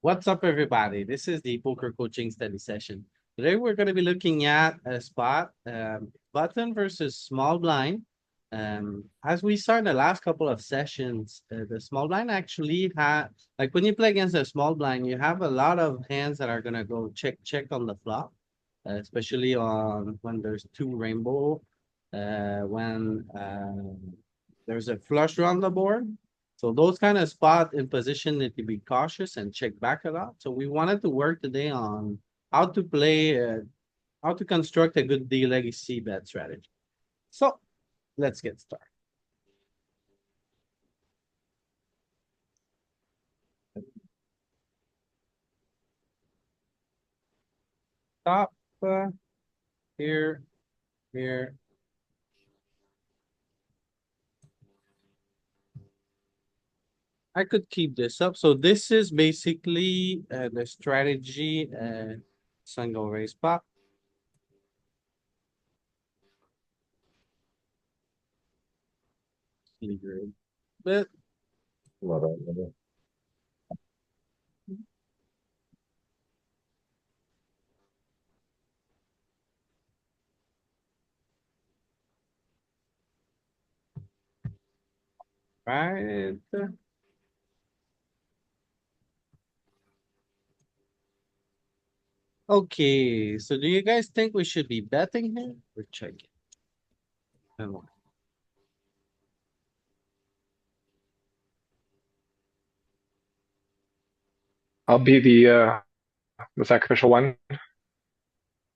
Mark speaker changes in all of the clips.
Speaker 1: What's up, everybody? This is the poker coaching study session. Today, we're going to be looking at a spot button versus small blind. As we saw in the last couple of sessions, the small blind actually had, like when you play against a small blind, you have a lot of hands that are going to go check on the flop, especially on when there's two rainbow, when there's a flush draw on the board. So those kind of spot in position need to be cautious and check back a lot. So we wanted to work today on how to play, how to construct a good D legacy bet strategy. So let's get started. Top here, here. I could keep this up. So this is basically the strategy. Single raise pop. But
Speaker 2: Love it, love it.
Speaker 1: right. Okay, so do you guys think we should be betting here or checking? And why?
Speaker 2: I'll be the sacrificial one.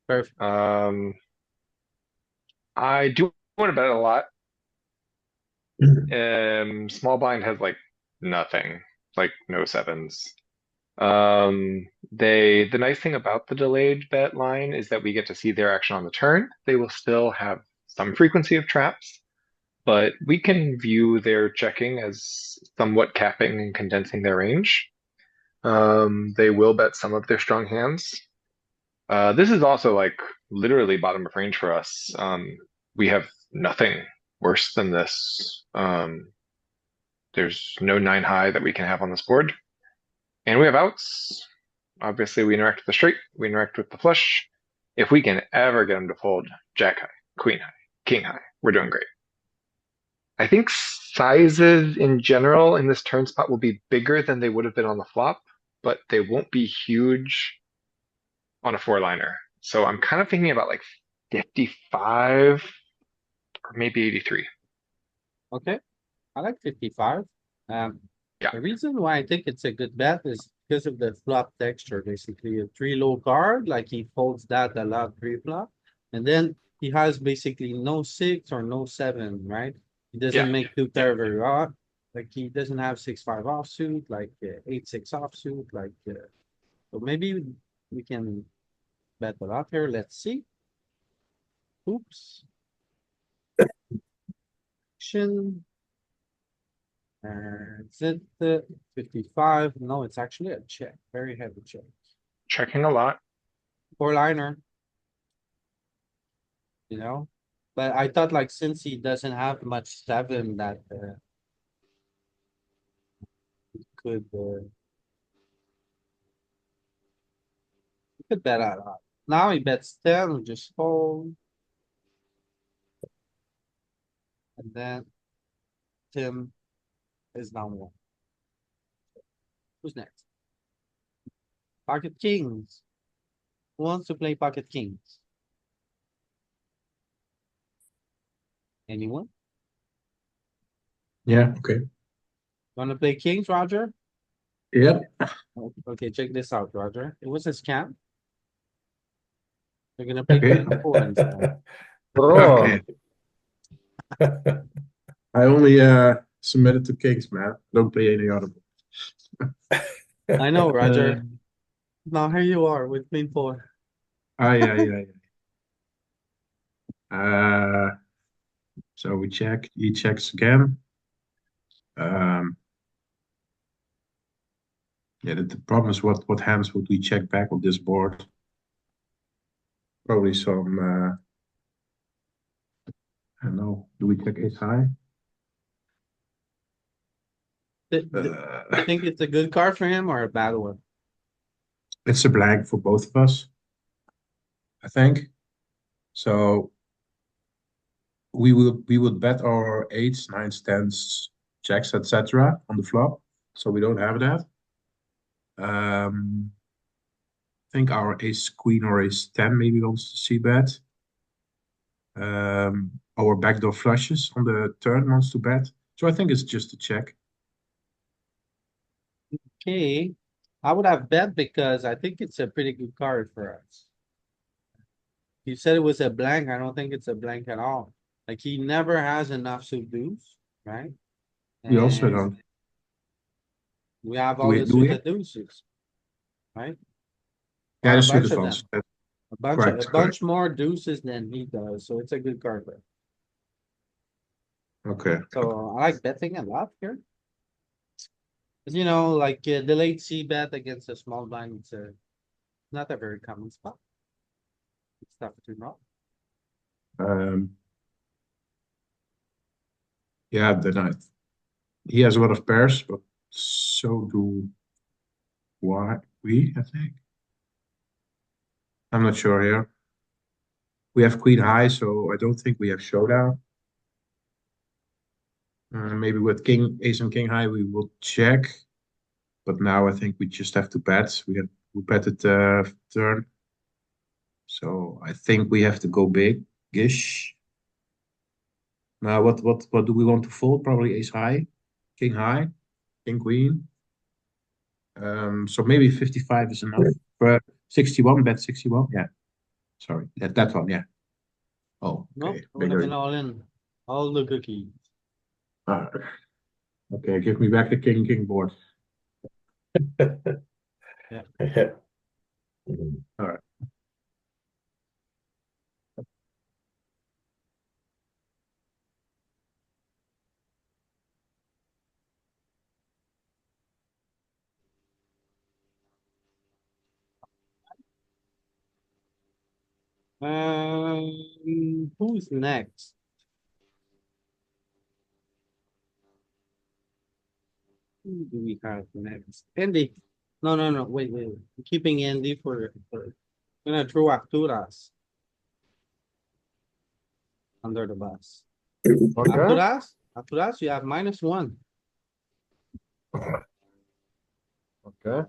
Speaker 1: Perfect.
Speaker 2: Um, I do want to bet a lot. Small blind has like nothing, like no sevens. The nice thing about the delayed bet line is that we get to see their action on the turn. They will still have some frequency of traps, but we can view their checking as somewhat capping and condensing their range. They will bet some of their strong hands. This is also like literally bottom of range for us. We have nothing worse than this. There's no nine high that we can have on this board. And we have outs. Obviously, we interact with the straight, we interact with the flush. If we can ever get them to fold jack high, queen high, king high, we're doing great. I think sizes in general in this turn spot will be bigger than they would have been on the flop, but they won't be huge on a four liner. So I'm kind of thinking about like 55 or maybe 83.
Speaker 1: Okay. I like 55. Um,
Speaker 2: Yeah.
Speaker 1: the reason why I think it's a good bet is because of the flop texture, basically a three low card, like he folds that a lot pre-flop, and then he has basically no six or no seven, right? He
Speaker 2: Yeah.
Speaker 1: doesn't make two pair very odd. Like he doesn't have 6-5 offsuit, like 8-6 offsuit, like so maybe we can bet a lot here. Let's see. Oops. Action. Is it the 55? No, it's actually a check. Very heavy check.
Speaker 2: Checking a lot.
Speaker 1: Four liner, you know? But I thought like since he doesn't have much seven that could bet a lot. Now he bets 10, we just fold. And then Tim is down one. Who's next? Pocket Kings. Who wants to play Pocket Kings? Anyone?
Speaker 3: Yeah, okay.
Speaker 1: Want to play Kings, Roger?
Speaker 3: Yep.
Speaker 1: Okay, check this out, Roger. It was a scam. They're gonna play
Speaker 3: Okay.
Speaker 1: Queen of four instead.
Speaker 3: Okay. I only submitted to Kings, man. Don't play any other.
Speaker 1: I know,
Speaker 3: Uh,
Speaker 1: Roger. Now here you are with Queen four.
Speaker 3: yeah, yeah, yeah. So we check. He checks again. Um, yeah, the problem is what hands would we check back on this board? Probably some. I don't know. Do we check ace high?
Speaker 1: You
Speaker 3: Uh,
Speaker 1: think it's a good card for him or a bad one?
Speaker 3: It's a blank for both of us, I think. So we would bet our eights, nines, tens, jacks, etc. on the flop. So we don't have that. I think our ace queen or ace ten maybe wants to see bet. Our backdoor flushes on the turn wants to bet. So I think it's just a check.
Speaker 1: Okay, I would have bet because I think it's a pretty good card for us. You said it was a blank. I don't think it's a blank at all. Like he never has enough suit deuce, right?
Speaker 3: We also
Speaker 1: And
Speaker 3: don't.
Speaker 1: we have
Speaker 3: Do
Speaker 1: all
Speaker 3: we?
Speaker 1: the
Speaker 3: Do we?
Speaker 1: suited deuces, right?
Speaker 3: Yeah,
Speaker 1: Or
Speaker 3: the
Speaker 1: a bunch
Speaker 3: suited
Speaker 1: of
Speaker 3: ones.
Speaker 1: them,
Speaker 3: That's
Speaker 1: a
Speaker 3: correct. Correct.
Speaker 1: bunch more deuces than he does. So it's a good card there.
Speaker 3: Okay.
Speaker 1: So I like betting a lot here. 'Cause, you know, like the late C bet against a small blind, it's not a very common spot. It's tough to know.
Speaker 3: Um, yeah, he has a lot of pairs, but so do we, I think. I'm not sure here. We have queen high, so I don't think we have showdown. Maybe with king, ace and king high, we will check. But now I think we just have to bet. We betted turn. So I think we have to go big-ish. Now what do we want to fold? Probably ace high, king queen. So maybe 55 is enough. 61, bet 61. Yeah. Sorry. That one, yeah. Oh,
Speaker 1: No,
Speaker 3: okay.
Speaker 1: it would have
Speaker 3: Bigger.
Speaker 1: been all in, all the cookies.
Speaker 3: Ah, okay, give me back the king board.
Speaker 1: Yeah.
Speaker 3: All right.
Speaker 1: Who's next? Who do we have next? Andy. No, no, no. Wait. I'm keeping Andy for gonna throw Arturas under the bus.
Speaker 4: Okay.
Speaker 1: Arturas, you have -1.
Speaker 4: Okay.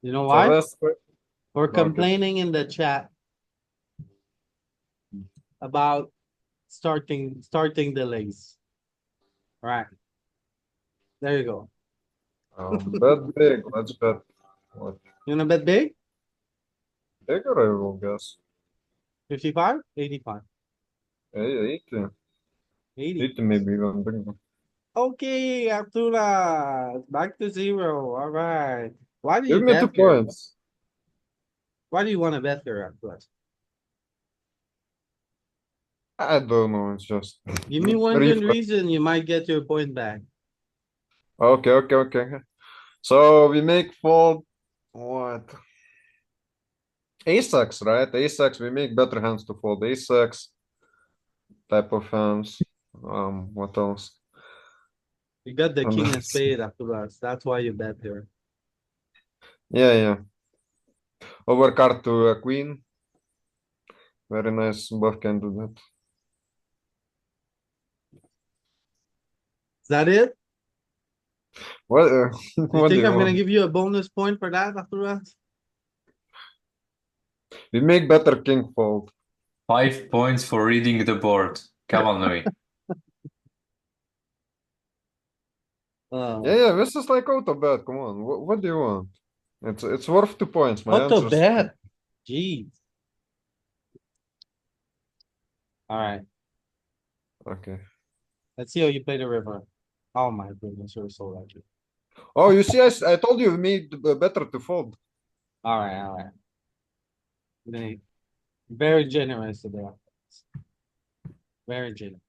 Speaker 1: You know
Speaker 4: So
Speaker 1: why?
Speaker 4: let's quick.
Speaker 1: For
Speaker 4: No, just
Speaker 1: complaining in the chat about starting delays. Right. There you go.
Speaker 4: bet big. Let's bet what
Speaker 1: You wanna bet big?
Speaker 4: bigger I will guess.
Speaker 1: 55? 85?
Speaker 4: Hey, 80.
Speaker 1: 80.
Speaker 4: 80 maybe even bigger.
Speaker 1: Okay, Arturo, back to zero. All right. Why do
Speaker 4: Give
Speaker 1: you
Speaker 4: me two
Speaker 1: bet here?
Speaker 4: points.
Speaker 1: Why do you want to bet here, Arturo?
Speaker 4: I don't know. It's just
Speaker 1: Give me one good
Speaker 4: reflex.
Speaker 1: reason you might get your point back.
Speaker 4: Okay. So we make fold what? Ace-X, right? Ace-X, we make better hands to fold. Ace-X type of hands. What else?
Speaker 1: You got the
Speaker 4: Um,
Speaker 1: king of spade, Arturo. That's why you bet here.
Speaker 4: yeah. Overcard to a queen. Very nice. Bluff can do that.
Speaker 1: Is that it?
Speaker 4: What?
Speaker 1: You
Speaker 4: What do
Speaker 1: think
Speaker 4: you
Speaker 1: I'm gonna
Speaker 4: want?
Speaker 1: give you a bonus point for that, Arturo?
Speaker 4: We make better king fold.
Speaker 5: 5 points for reading the board. Come on, Louis.
Speaker 4: Yeah. This is like auto bet. Come on. What do you want? It's worth 2 points. My
Speaker 1: Auto
Speaker 4: answer is
Speaker 1: bet. Jeez. All right.
Speaker 4: okay.
Speaker 1: Let's see how you play the river. Oh my goodness, you're so lucky.
Speaker 4: Oh, you see, I told you we made better to fold.
Speaker 1: All right. Very generous today. Very generous.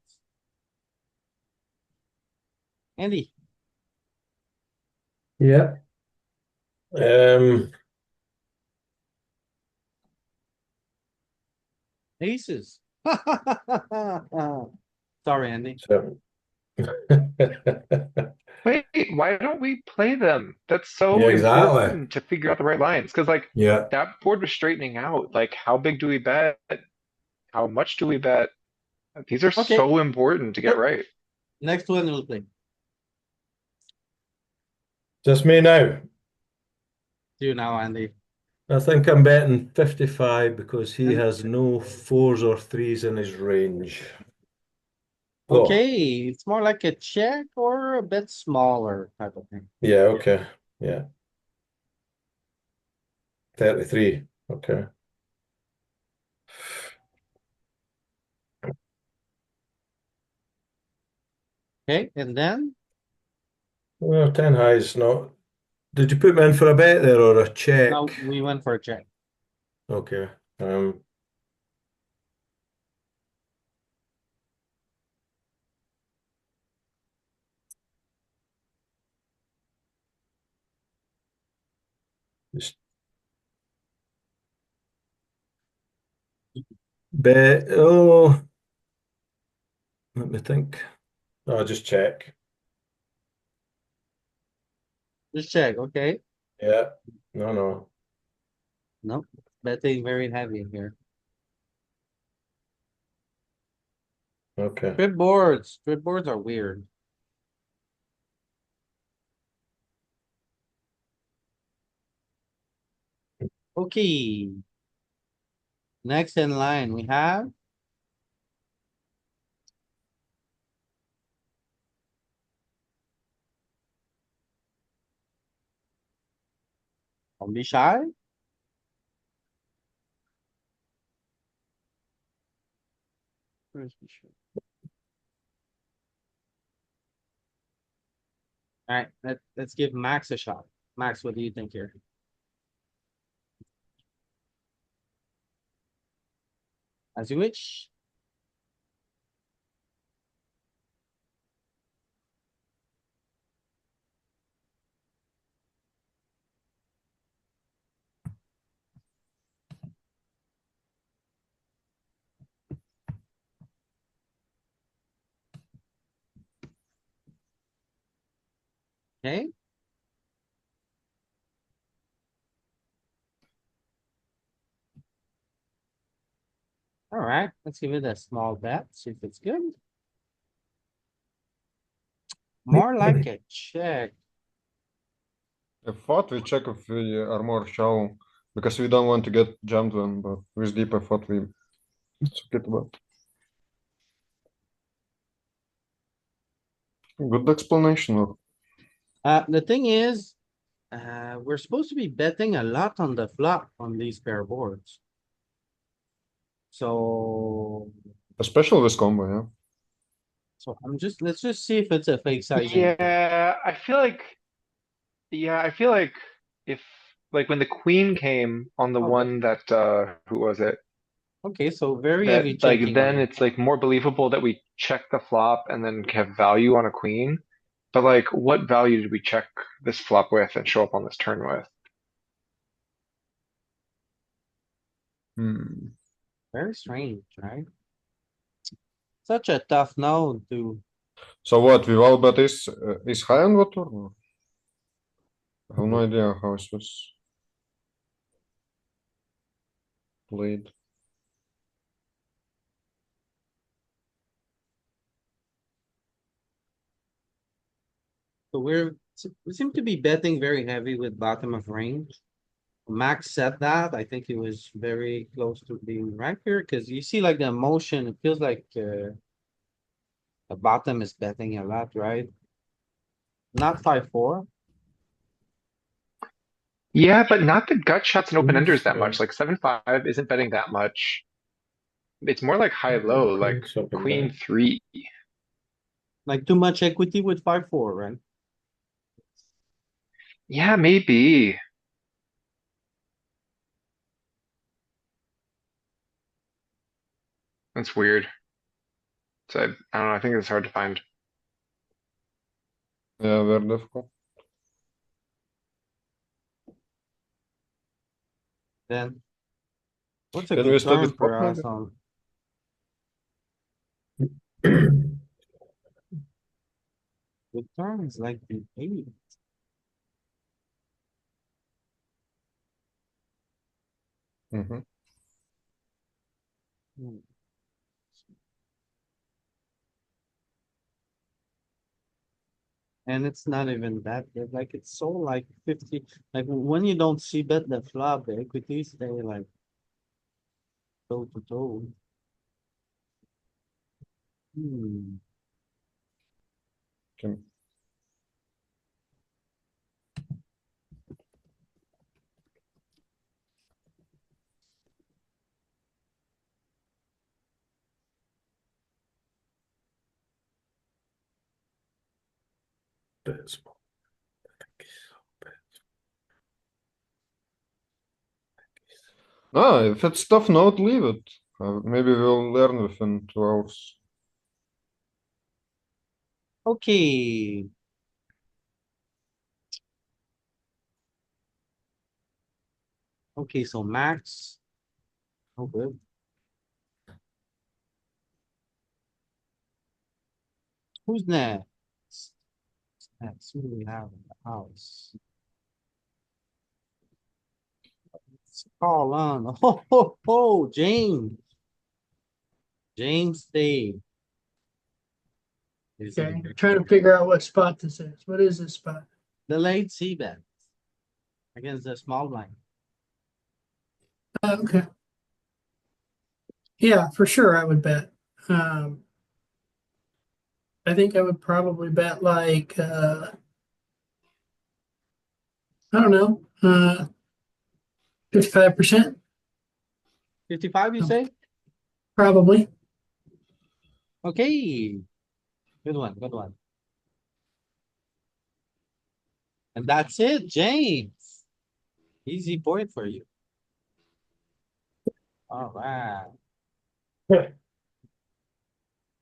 Speaker 1: Andy,
Speaker 6: Yeah.
Speaker 1: aces. Sorry, Andy.
Speaker 6: So
Speaker 2: Wait, why don't we play them? That's so
Speaker 6: Yeah, exactly.
Speaker 2: important to figure out the right lines. Because like
Speaker 6: Yeah.
Speaker 2: that board was straightening out. Like how big do we bet? How much do we bet? These are
Speaker 1: Okay,
Speaker 2: so important to get
Speaker 1: sure.
Speaker 2: right.
Speaker 1: Next one we'll play.
Speaker 6: Just me now.
Speaker 1: Do you now, Andy?
Speaker 6: I think I'm betting 55 because he
Speaker 1: And-
Speaker 6: has no fours or threes in his range. Oh,
Speaker 1: Okay, it's more like a check or a bit smaller type of thing.
Speaker 6: yeah, okay. Yeah. 33. Okay.
Speaker 1: Okay, and then
Speaker 6: Well, 10 high is not. Did you put me in for a bet there or a
Speaker 1: now
Speaker 6: check?
Speaker 1: we went for a check.
Speaker 6: Okay. Um, just bet. Oh, let me think. Oh, just check.
Speaker 1: Just check, okay?
Speaker 6: Yeah. No, no.
Speaker 1: Nope, betting very heavy here.
Speaker 6: Okay.
Speaker 1: Strip boards are weird. Okay, next in line, we have don't be shy. Where's the shoe? Alright, let's give Max a shot. Max, what do you think here? As you wish. Okay. Alright, let's give it a small bet, see if it's good. More like a check.
Speaker 4: F what we check if we are more shallow because we don't want to get jammed when, but with deep F what we check it about. Good explanation. Or
Speaker 1: The thing is, we're supposed to be betting a lot on the flop on these pair boards. So,
Speaker 4: especially this combo, yeah.
Speaker 1: so let's just see if it's a fake sizing.
Speaker 2: Yeah, I feel like if like when the queen came on the
Speaker 1: Okay.
Speaker 2: one that who was it?
Speaker 1: Okay, so very
Speaker 2: That
Speaker 1: heavy
Speaker 2: like
Speaker 1: checking
Speaker 2: then
Speaker 1: here.
Speaker 2: it's like more believable that we check the flop and then have value on a queen. But like what value did we check this flop with and show up on this turn with?
Speaker 4: Hmm.
Speaker 1: Very strange, right? Such a tough node to,
Speaker 4: So what, we all bet is high on what turn? Or? I have no idea how it was played.
Speaker 1: so we seem to be betting very heavy with bottom of range. Max said that. I think he was very close to being right here because you see like the emotion, it feels like the bottom is betting a lot, right? Not 5-4.
Speaker 2: Yeah, but not the gut shots and open enders that
Speaker 6: Yeah.
Speaker 2: much. Like 7-5 isn't betting that much. It's more like high-low, like
Speaker 6: Queen's up and
Speaker 2: queen
Speaker 6: down.
Speaker 2: 3.
Speaker 1: Like too much equity with 5-4, right?
Speaker 2: Yeah, maybe. That's weird. So I don't know. I think it's hard to find.
Speaker 4: Yeah, very difficult.
Speaker 1: Then what's a
Speaker 4: Can we
Speaker 1: good
Speaker 4: study
Speaker 1: turn
Speaker 4: spot
Speaker 1: for
Speaker 4: maybe?
Speaker 1: us on? With turns like the 8.
Speaker 4: Mm-hmm.
Speaker 1: Hmm. And it's not even that good, like, it's so like 50, like, when you don't see bet the flop, the equities stay like toe to toe. Hmm,
Speaker 4: Can
Speaker 6: Bit small.
Speaker 4: if it's tough note, leave it. Maybe we'll learn within 2 hours.
Speaker 1: okay. Okay, so max. Oh, good. Who's next? Next, who do we have in the house? Let's call on, James. James Day. Is
Speaker 7: Okay,
Speaker 1: it
Speaker 7: trying to figure out what spot this is. What is this spot?
Speaker 1: the late C bet against the small blind?
Speaker 7: Okay. Yeah, for sure, I would bet. Um, I think I would probably bet like, I don't know, 55%,
Speaker 1: 55, you say?
Speaker 7: probably.
Speaker 1: Okay, good one, good one. And that's it, James. Easy point for you. Alright.
Speaker 6: Yeah.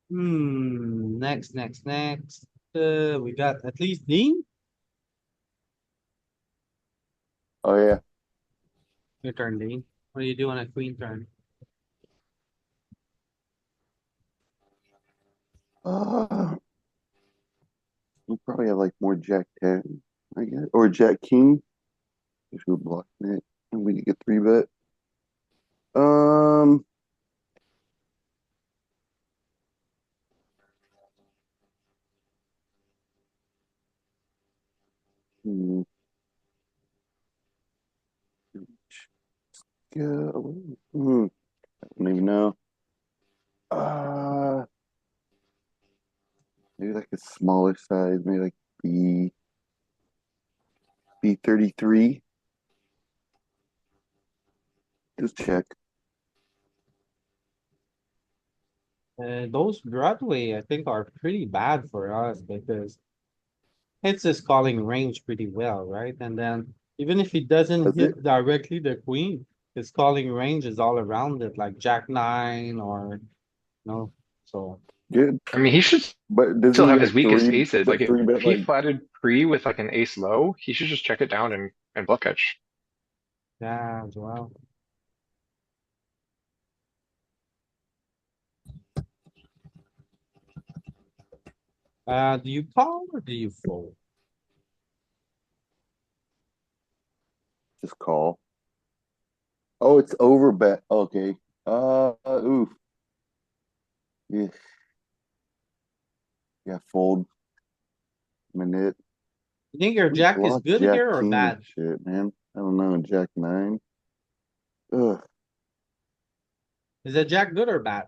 Speaker 1: Next. We got at least Dean.
Speaker 8: Oh yeah.
Speaker 1: Your turn, Dean. What do you do on a queen turn?
Speaker 8: Uh, we probably have like more Jack 10, I guess, or Jack King if we're blocking it, and we get 3 bet. Um, hmm, yeah, I don't even know. Uh, maybe like a smaller size, maybe like B33. Just check.
Speaker 1: Those Broadway, I think, are pretty bad for us because hits his calling range pretty well, right? And then even if he doesn't
Speaker 8: Does it?
Speaker 1: hit directly the queen, his calling range is all around it, like Jack 9 or no. So
Speaker 8: Good.
Speaker 2: I mean, he should
Speaker 8: But does
Speaker 2: still
Speaker 8: he
Speaker 2: have
Speaker 8: like
Speaker 2: his weakest
Speaker 8: three
Speaker 2: aces. Like
Speaker 8: but three
Speaker 2: if
Speaker 8: bet
Speaker 2: he
Speaker 8: like
Speaker 2: flatted pre with like an ace low, he should just check it down and bluff catch.
Speaker 1: yeah, as well. Do you call or do you fold?
Speaker 8: just call? Oh, it's over bet. Okay. Oof. Yeah, yeah, fold. Minute.
Speaker 1: You think your
Speaker 8: We
Speaker 1: Jack is
Speaker 8: blocked
Speaker 1: good
Speaker 8: Jack
Speaker 1: here or
Speaker 8: King and
Speaker 1: bad?
Speaker 8: shit, man. I don't know. Jack 9. Ugh,
Speaker 1: Is a Jack good or bad?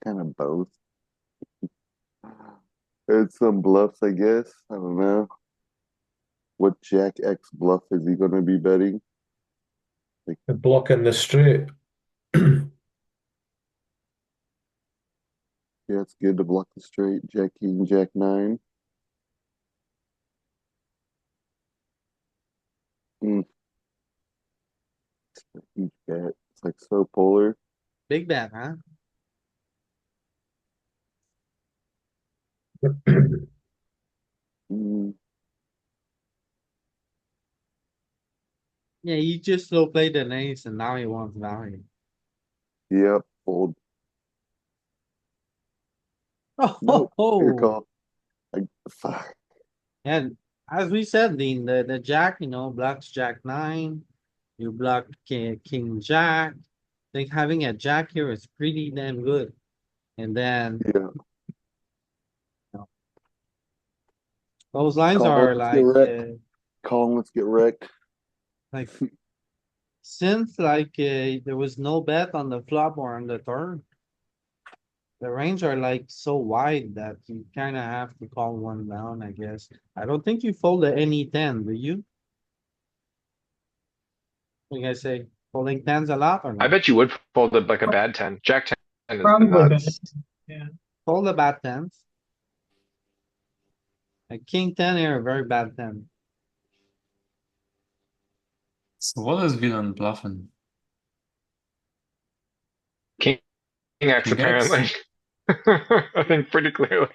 Speaker 8: kind of both. It's some bluffs, I guess. I don't know. What Jack X bluff is he going to be betting?
Speaker 6: Blocking the straight.
Speaker 8: Yeah, it's good to block the straight. Jack King, Jack 9. Mm, huge bet. It's like so polar.
Speaker 1: Big bet, huh?
Speaker 8: Mm,
Speaker 1: Yeah, he just slow played the ace and now he wants value.
Speaker 8: yep, fold. Nope. Your
Speaker 1: Oh,
Speaker 8: call. Fuck.
Speaker 1: and as we said, Dean, the jack, blocks jack nine. You block king jack. I think having a jack here is pretty damn good. And then
Speaker 8: Yeah.
Speaker 1: those lines
Speaker 8: Call.
Speaker 1: are
Speaker 8: Let's get wrecked.
Speaker 1: like,
Speaker 8: Call. Let's get wrecked.
Speaker 1: like since there was no bet on the flop or on the turn. The range are like so wide that you kind of have to call one down, I guess. I don't think you fold any 10, do you? What do you guys say? Folding tens a lot or
Speaker 2: I
Speaker 1: no?
Speaker 2: bet you would fold it like a bad 10. Jack 10 is
Speaker 7: Probably bet.
Speaker 2: nuts.
Speaker 7: Yeah.
Speaker 1: Fold the bad tens. A king 10 here, a very bad 10.
Speaker 5: So what is villain bluffing?
Speaker 2: King X
Speaker 5: King X?
Speaker 2: apparently. I think pretty clearly.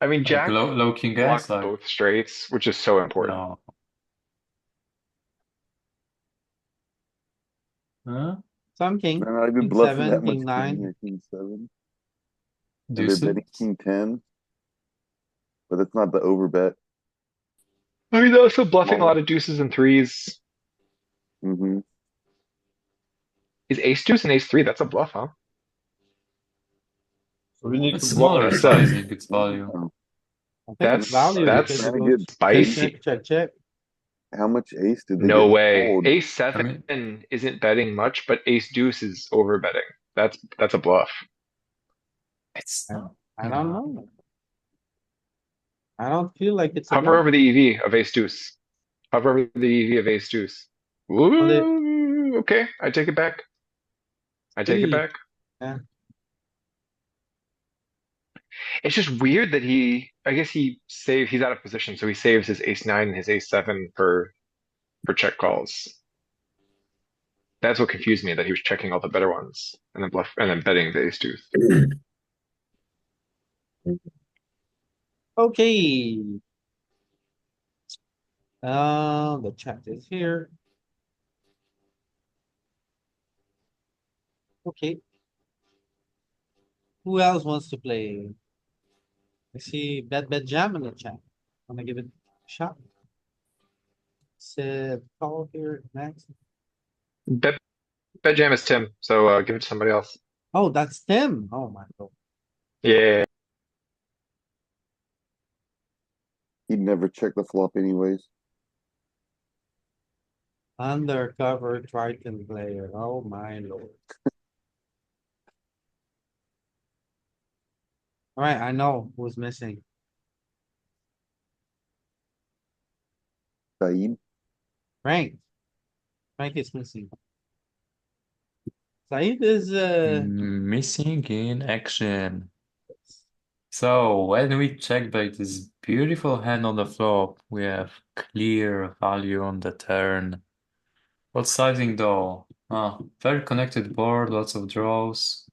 Speaker 2: I mean,
Speaker 5: Like
Speaker 2: Jack
Speaker 5: low King
Speaker 2: blocks
Speaker 5: X, like
Speaker 2: both straights, which is so important.
Speaker 5: no. Huh?
Speaker 1: Some king,
Speaker 8: They're not even
Speaker 1: king
Speaker 8: bluffing
Speaker 1: seven,
Speaker 8: that much
Speaker 1: king
Speaker 8: king
Speaker 1: nine.
Speaker 8: or king seven. And they're
Speaker 5: Deuces?
Speaker 8: betting king 10. But it's not the overbet.
Speaker 2: I mean, they're also bluffing a
Speaker 8: Small.
Speaker 2: lot of deuces and threes.
Speaker 8: Mm-hmm.
Speaker 2: Is ace deuce and ace three? That's a bluff, huh?
Speaker 4: So we need
Speaker 5: It's
Speaker 4: to block
Speaker 5: smaller
Speaker 2: That's
Speaker 4: that.
Speaker 2: a
Speaker 5: sizing, it's value.
Speaker 1: I think it's
Speaker 2: that's
Speaker 1: value
Speaker 2: that's
Speaker 1: because it
Speaker 8: Trying to
Speaker 1: goes
Speaker 8: get
Speaker 1: check,
Speaker 2: spicy.
Speaker 1: check, check, check.
Speaker 8: how much ace did they
Speaker 2: No
Speaker 8: get
Speaker 2: way.
Speaker 8: fold?
Speaker 2: Ace
Speaker 5: I
Speaker 2: seven
Speaker 5: mean,
Speaker 2: isn't betting much, but ace deuce is over betting. That's a bluff.
Speaker 5: it's
Speaker 1: I,
Speaker 5: not.
Speaker 1: I don't
Speaker 5: Yeah.
Speaker 1: know. I don't feel like it's a
Speaker 2: Hover
Speaker 1: bluff.
Speaker 2: over the EV of ace deuce. Hover over the EV of ace deuce.
Speaker 1: Well,
Speaker 2: Ooh, okay, I take it back. I take it
Speaker 1: pretty,
Speaker 2: back.
Speaker 1: yeah.
Speaker 2: It's just weird that I guess he's out of position, so he saves his ace nine and his ace seven for check calls. That's what confused me, that he was checking all the better ones and then betting the ace deuce.
Speaker 1: Okay. The chat is here. Okay. Who else wants to play? I see bet jam in the chat. Wanna give it a shot? Said call here next.
Speaker 2: Bet Bet jam is Tim, so give it to somebody else.
Speaker 1: Oh, that's Tim. Oh my god.
Speaker 2: Yeah.
Speaker 8: He'd never check the flop anyways.
Speaker 1: Undercover Triton player. Oh my lord. Alright, I know who's missing.
Speaker 8: Saeed.
Speaker 1: Frank. Frank is missing. Said is
Speaker 5: Missing in action. So when we check back this beautiful hand on the flop, we have clear value on the turn. What sizing though? Very connected board, lots of draws.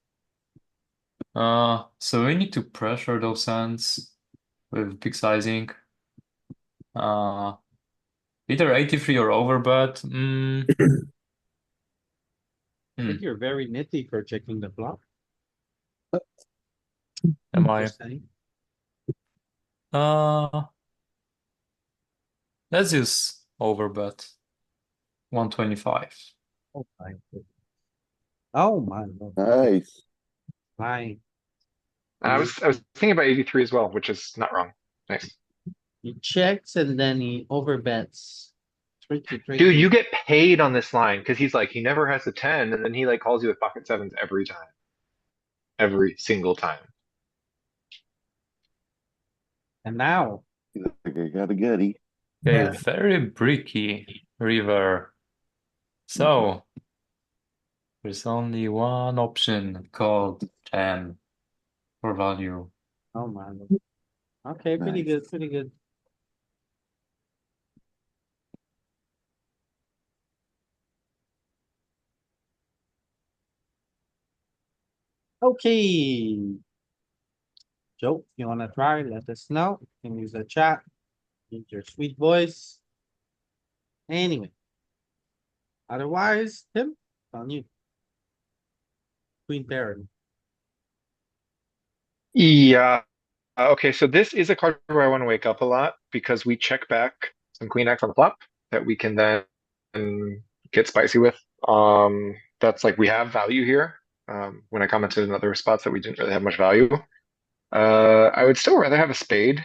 Speaker 5: So we need to pressure those hands with big sizing. Either 83 or overbet.
Speaker 1: I think you're very nitty for checking the flop.
Speaker 5: Am I?
Speaker 1: Just saying.
Speaker 5: Uh, let's use overbet 125.
Speaker 1: Oh my goodness. Oh my lord.
Speaker 8: Nice.
Speaker 1: Fine.
Speaker 2: I was thinking about 83 as well, which is not wrong. Nice.
Speaker 1: He checks and then he overbets. Tricky,
Speaker 2: Dude,
Speaker 1: tricky.
Speaker 2: you get paid on this line because he's like, he never has a 10, and then he like calls you with pocket sevens every time. Every single time.
Speaker 1: And now,
Speaker 8: He's like, I got a gutty.
Speaker 5: Okay,
Speaker 7: Yeah.
Speaker 5: very bricky river. So there's only one option called jam for value.
Speaker 1: oh my lord. Okay, pretty
Speaker 8: Nice.
Speaker 1: good, pretty good. Okay. Joe, if you wanna try, let us know. You can use the chat. Use your sweet voice. Anyway. Otherwise, Tim, on you. Queen pair.
Speaker 2: Yeah. Okay, so this is a card where I want to wake up a lot because we check back some queen X on the flop that we can then get spicy with. That's like we have value here. When I commented in other spots that we didn't really have much value. I would still rather have a spade.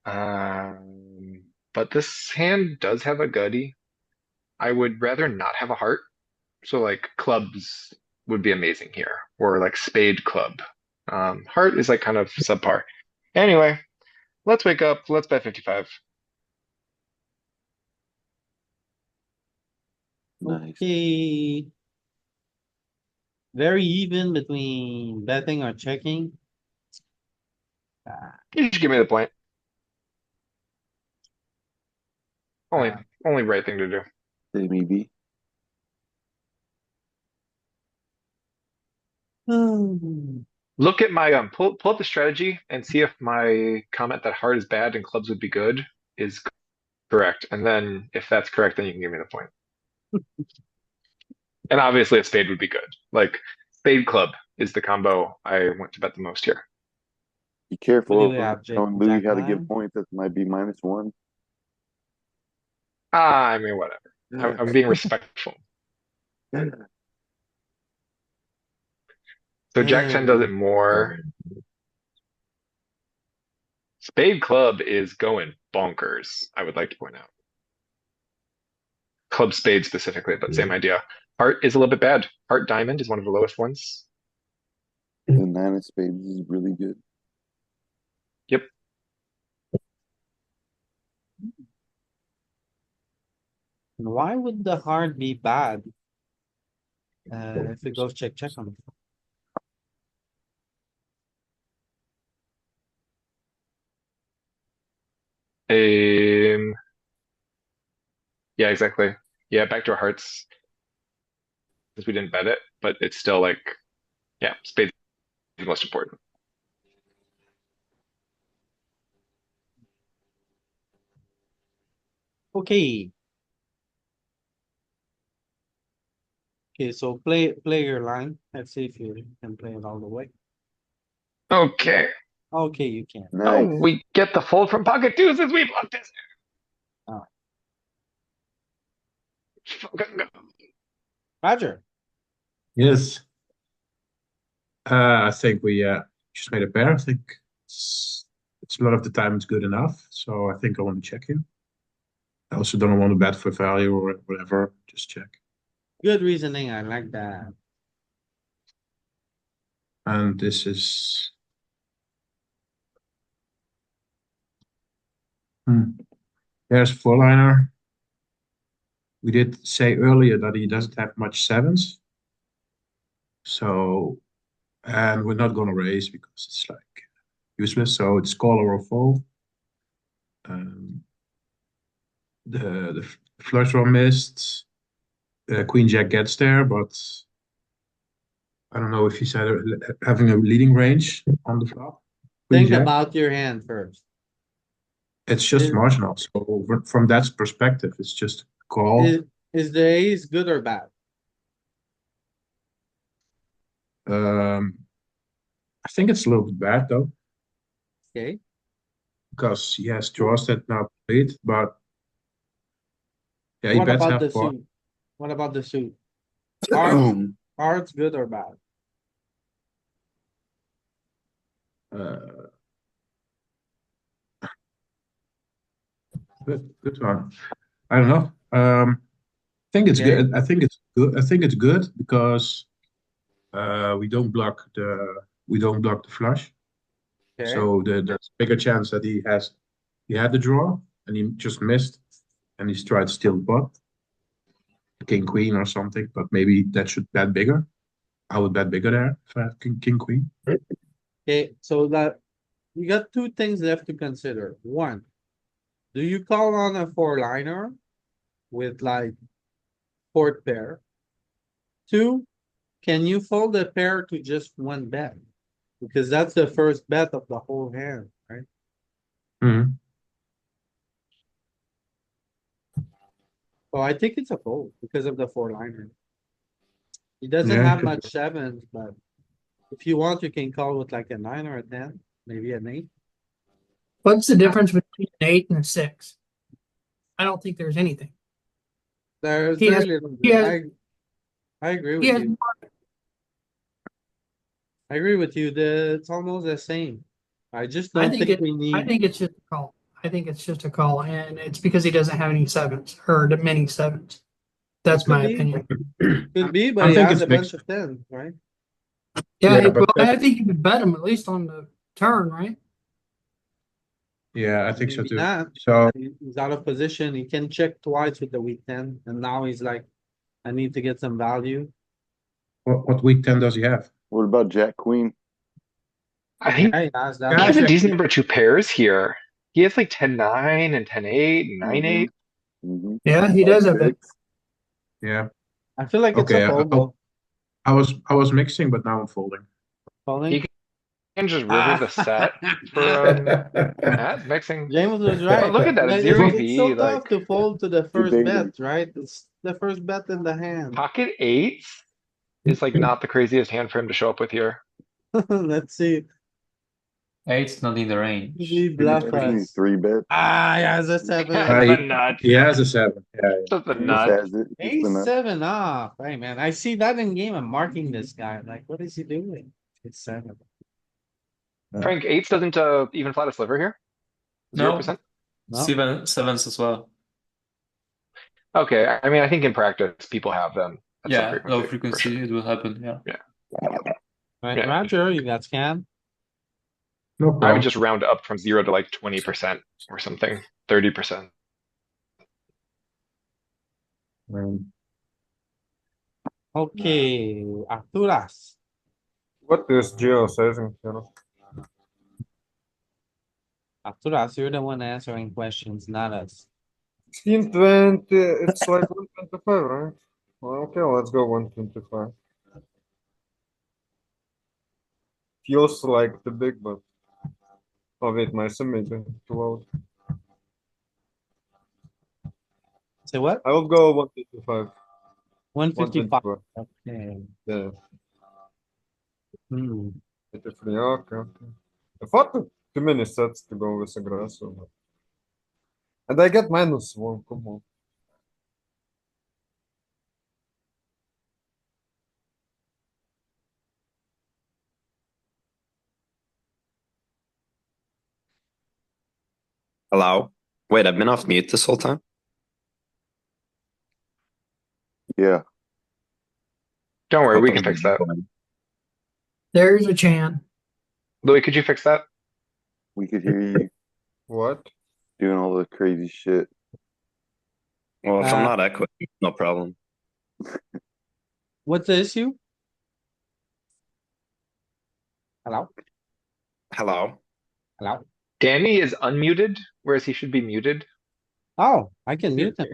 Speaker 2: But this hand does have a gutty. I would rather not have a heart. So like clubs would be amazing here, or like spade club. Heart is like kind of subpar. Anyway, let's wake up. Let's bet 55.
Speaker 8: Nice.
Speaker 1: Okay. Very even between betting or checking.
Speaker 2: You should give me the point. Only,
Speaker 1: Uh,
Speaker 2: only right thing to do.
Speaker 8: Maybe.
Speaker 2: Look at my pull up the strategy and see if my comment that heart is bad and clubs would be good is correct. And then if that's correct, then you can give me the point. And obviously a spade would be good. Like spade club is the combo I want to bet the most here.
Speaker 8: Be
Speaker 1: What do
Speaker 8: careful
Speaker 1: we
Speaker 8: of
Speaker 1: have?
Speaker 8: showing Louis
Speaker 1: Jack
Speaker 8: how to give
Speaker 1: nine?
Speaker 8: points. That might be -1.
Speaker 2: I mean, whatever. I'm being respectful. So Jack 10 does it more. Spade club is going bonkers, I would like to point out. Club spade specifically, but same idea. Heart is a little bit bad. Heart diamond is one of the lowest ones.
Speaker 8: The 9 of spades is really good.
Speaker 2: Yep.
Speaker 1: Why would the heart be bad? If it goes check, check on it.
Speaker 2: Um, yeah, exactly. Yeah, backdoor hearts, since we didn't bet it, but it's still like, yeah, spade is the most important.
Speaker 1: Okay. Okay, so play your line. Let's see if you can play it all the way.
Speaker 2: Okay.
Speaker 1: Okay, you can.
Speaker 2: Oh,
Speaker 8: Nice.
Speaker 2: we get the fold from pocket deuces. We blocked this.
Speaker 1: Oh. Roger.
Speaker 3: Yes. I think we just made a pair. I think it's a lot of the time it's good enough. So I think I want to check in. I also don't want to bet for value or whatever. Just check.
Speaker 1: Good reasoning. I like that.
Speaker 3: And this is there's four liner. We did say earlier that he doesn't have much sevens. So and we're not gonna raise because it's like useless. So it's call or fold. Um, the flush draw missed. Queen Jack gets there, but I don't know if he's having a leading range on the flop. Queen
Speaker 1: Think
Speaker 3: Jack.
Speaker 1: about your hand first.
Speaker 3: It's just
Speaker 1: Is,
Speaker 3: marginal. So from that perspective, it's just call.
Speaker 1: is the ace good or bad?
Speaker 3: I think it's a little bit bad though,
Speaker 1: Okay.
Speaker 3: because he has draws that now played, but yeah, he
Speaker 1: What
Speaker 3: bets
Speaker 1: about
Speaker 3: half
Speaker 1: the
Speaker 3: pot.
Speaker 1: suit? What about the suit? Hearts good or bad?
Speaker 3: Uh, good one. I don't know. I think it's
Speaker 1: Okay.
Speaker 3: good. I think it's good. I think it's good because we don't block the flush.
Speaker 1: Okay.
Speaker 3: So there's a bigger chance that he had the draw and he just missed and he's tried to steal the pot, king queen or something. But maybe that should bet bigger. I would bet bigger there if I had king queen.
Speaker 1: Okay. So that you got two things left to consider. One, do you call on a four liner with like fourth pair? Two, can you fold a pair to just one bet? Because that's the first bet of the whole hand, right?
Speaker 3: Mhm.
Speaker 1: So I think it's a fold because of the four liner. He doesn't
Speaker 3: Yeah, it
Speaker 1: have
Speaker 3: could
Speaker 1: much sevens, but If you want, you can call with like a 9 or a 10, maybe an 8.
Speaker 7: What's the difference between an 8 and a 6? I don't think there's anything.
Speaker 1: There's
Speaker 7: He has,
Speaker 1: very little.
Speaker 7: he has,
Speaker 1: I agree
Speaker 7: he
Speaker 1: with
Speaker 7: has,
Speaker 1: you. I agree with you. It's almost the same. I just
Speaker 7: I
Speaker 1: don't
Speaker 7: think
Speaker 1: think
Speaker 7: it,
Speaker 1: we
Speaker 7: I
Speaker 1: need.
Speaker 7: think it's just a call. I think it's just a call, and it's because he doesn't have any sevens or the many sevens. That's
Speaker 1: Could
Speaker 7: my
Speaker 1: be,
Speaker 7: opinion.
Speaker 1: could be, but
Speaker 3: I
Speaker 1: he
Speaker 3: think
Speaker 1: has
Speaker 3: it's
Speaker 1: a bunch
Speaker 3: mixed.
Speaker 1: of 10, right?
Speaker 7: Yeah,
Speaker 3: Yeah, but
Speaker 7: well, I think you could bet him at least on the turn, right?
Speaker 3: yeah, I think so
Speaker 1: Maybe
Speaker 3: too.
Speaker 1: not.
Speaker 3: So
Speaker 1: He's out of position. He can check twice with the weak 10, and now he's like, I need to get some value.
Speaker 3: what weak 10 does he have?
Speaker 8: What about Jack Queen?
Speaker 2: I think
Speaker 1: Yeah, he has
Speaker 3: Yeah,
Speaker 2: he
Speaker 1: that.
Speaker 2: has a
Speaker 3: check.
Speaker 2: decent number of 2 pairs here. He has like 10-9 and 10-8 and 9-8.
Speaker 8: Mm-hmm.
Speaker 7: Yeah, he does have that.
Speaker 3: Yeah.
Speaker 1: I feel like it's a
Speaker 3: Okay.
Speaker 1: fold though.
Speaker 3: I was mixing, but now I'm folding.
Speaker 1: Folding.
Speaker 2: He can just river the set for that's mixing.
Speaker 1: James was
Speaker 2: But
Speaker 1: right.
Speaker 2: look at that, it's
Speaker 1: Like,
Speaker 2: zero
Speaker 1: it's so
Speaker 2: EV, like
Speaker 1: tough to fold to the
Speaker 8: You
Speaker 1: first
Speaker 8: bait
Speaker 1: bet,
Speaker 8: him.
Speaker 1: right? It's the first bet in the hand.
Speaker 2: pocket eights is like not the craziest hand for him to show up with here.
Speaker 1: Let's see.
Speaker 5: 8's not in the range.
Speaker 1: He bluff
Speaker 8: Definitely
Speaker 1: us.
Speaker 8: 3-bet.
Speaker 1: Ah, he has a 7.
Speaker 2: The nuts.
Speaker 3: He has a 7. Yeah.
Speaker 2: Just the
Speaker 8: He just
Speaker 2: nuts.
Speaker 8: has it. It's the
Speaker 1: Ace
Speaker 8: nut.
Speaker 1: 7 off. Hey man, I see that in game. I'm marking this guy. Like, what is he doing? It's 7.
Speaker 2: Frank, eights doesn't even flat a sliver here?
Speaker 5: No,
Speaker 2: 0%?
Speaker 1: No.
Speaker 5: sevens as well.
Speaker 2: Okay, I mean, I think in practice, people have them at some
Speaker 5: Yeah, low
Speaker 2: frequency, for
Speaker 5: frequency,
Speaker 2: sure.
Speaker 5: it will happen, yeah.
Speaker 1: Right,
Speaker 2: Yeah.
Speaker 1: Roger, you got scammed.
Speaker 3: No
Speaker 2: I would
Speaker 3: problem.
Speaker 2: just round up from 0 to like 20% or something, 30%.
Speaker 1: Okay, Arturas.
Speaker 4: What is geo sizing here?
Speaker 1: Arturas, you're the one answering questions, not us.
Speaker 4: 1620, it's like 125, right? Well, okay, let's go 125. Feels like the big, but oh wait, my sim maybe too loud.
Speaker 1: Say what?
Speaker 4: I will go 125.
Speaker 1: 155.
Speaker 4: 125.
Speaker 1: Okay.
Speaker 4: Yeah,
Speaker 1: Hmm.
Speaker 4: 83, okay, okay. I thought too many sets to go with aggressive. And I get -1, come on.
Speaker 9: Hello? Wait, I've been off mute this whole time?
Speaker 8: Yeah.
Speaker 2: Don't worry,
Speaker 9: Hope
Speaker 2: we
Speaker 9: I'm
Speaker 2: can fix
Speaker 9: not
Speaker 2: that.
Speaker 9: going.
Speaker 7: There's a Chan.
Speaker 2: Louis, could you fix that?
Speaker 8: We could hear you
Speaker 4: What?
Speaker 8: doing all the crazy shit.
Speaker 9: Well, if I'm
Speaker 1: Uh,
Speaker 9: not echoing, no problem.
Speaker 1: What's the issue? Hello?
Speaker 9: Hello?
Speaker 1: Hello?
Speaker 2: Danny is unmuted, whereas he should be muted.
Speaker 1: Oh, I can mute him.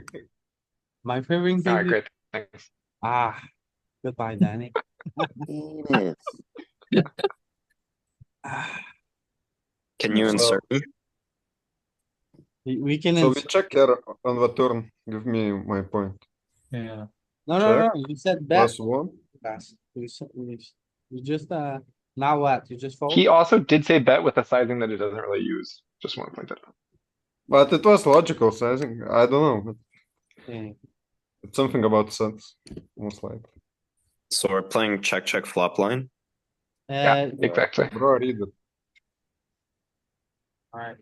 Speaker 1: My favorite
Speaker 2: All right,
Speaker 1: thing.
Speaker 2: great, thanks.
Speaker 1: Ah, goodbye, Danny.
Speaker 8: Penis.
Speaker 1: Ah,
Speaker 9: Can you
Speaker 4: So-
Speaker 9: insert me?
Speaker 1: we can.
Speaker 4: So we check here on the turn. Give me my point.
Speaker 5: Yeah.
Speaker 1: No. You said bet.
Speaker 4: +1.
Speaker 1: Pass. You just now what? You just fold.
Speaker 2: He also did say bet with a sizing that it doesn't really use. Just want to point that out.
Speaker 4: But it was logical sizing. I don't know.
Speaker 1: Okay.
Speaker 4: It's something about sets, most likely.
Speaker 9: So we're playing check flop line.
Speaker 2: Yeah, exactly.
Speaker 4: Bro, read it.
Speaker 1: All right.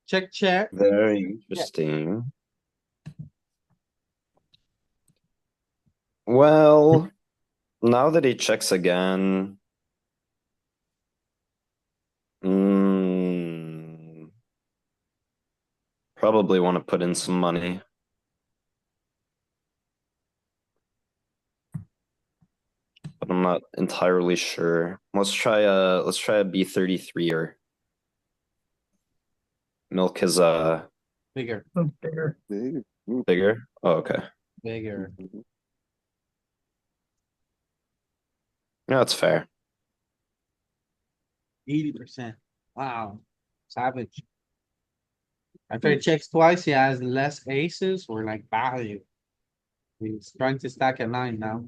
Speaker 1: Check.
Speaker 9: Very interesting. Well, now that he checks again, probably want to put in some money. But I'm not entirely sure. Let's try a B33 or milk is
Speaker 1: Bigger,
Speaker 7: Bigger.
Speaker 8: Big.
Speaker 9: bigger. Oh, okay.
Speaker 1: bigger.
Speaker 9: Yeah, that's fair.
Speaker 1: 80%. Wow. Savage. After he checks twice, he has less aces or like value. He's trying to stack a 9 now.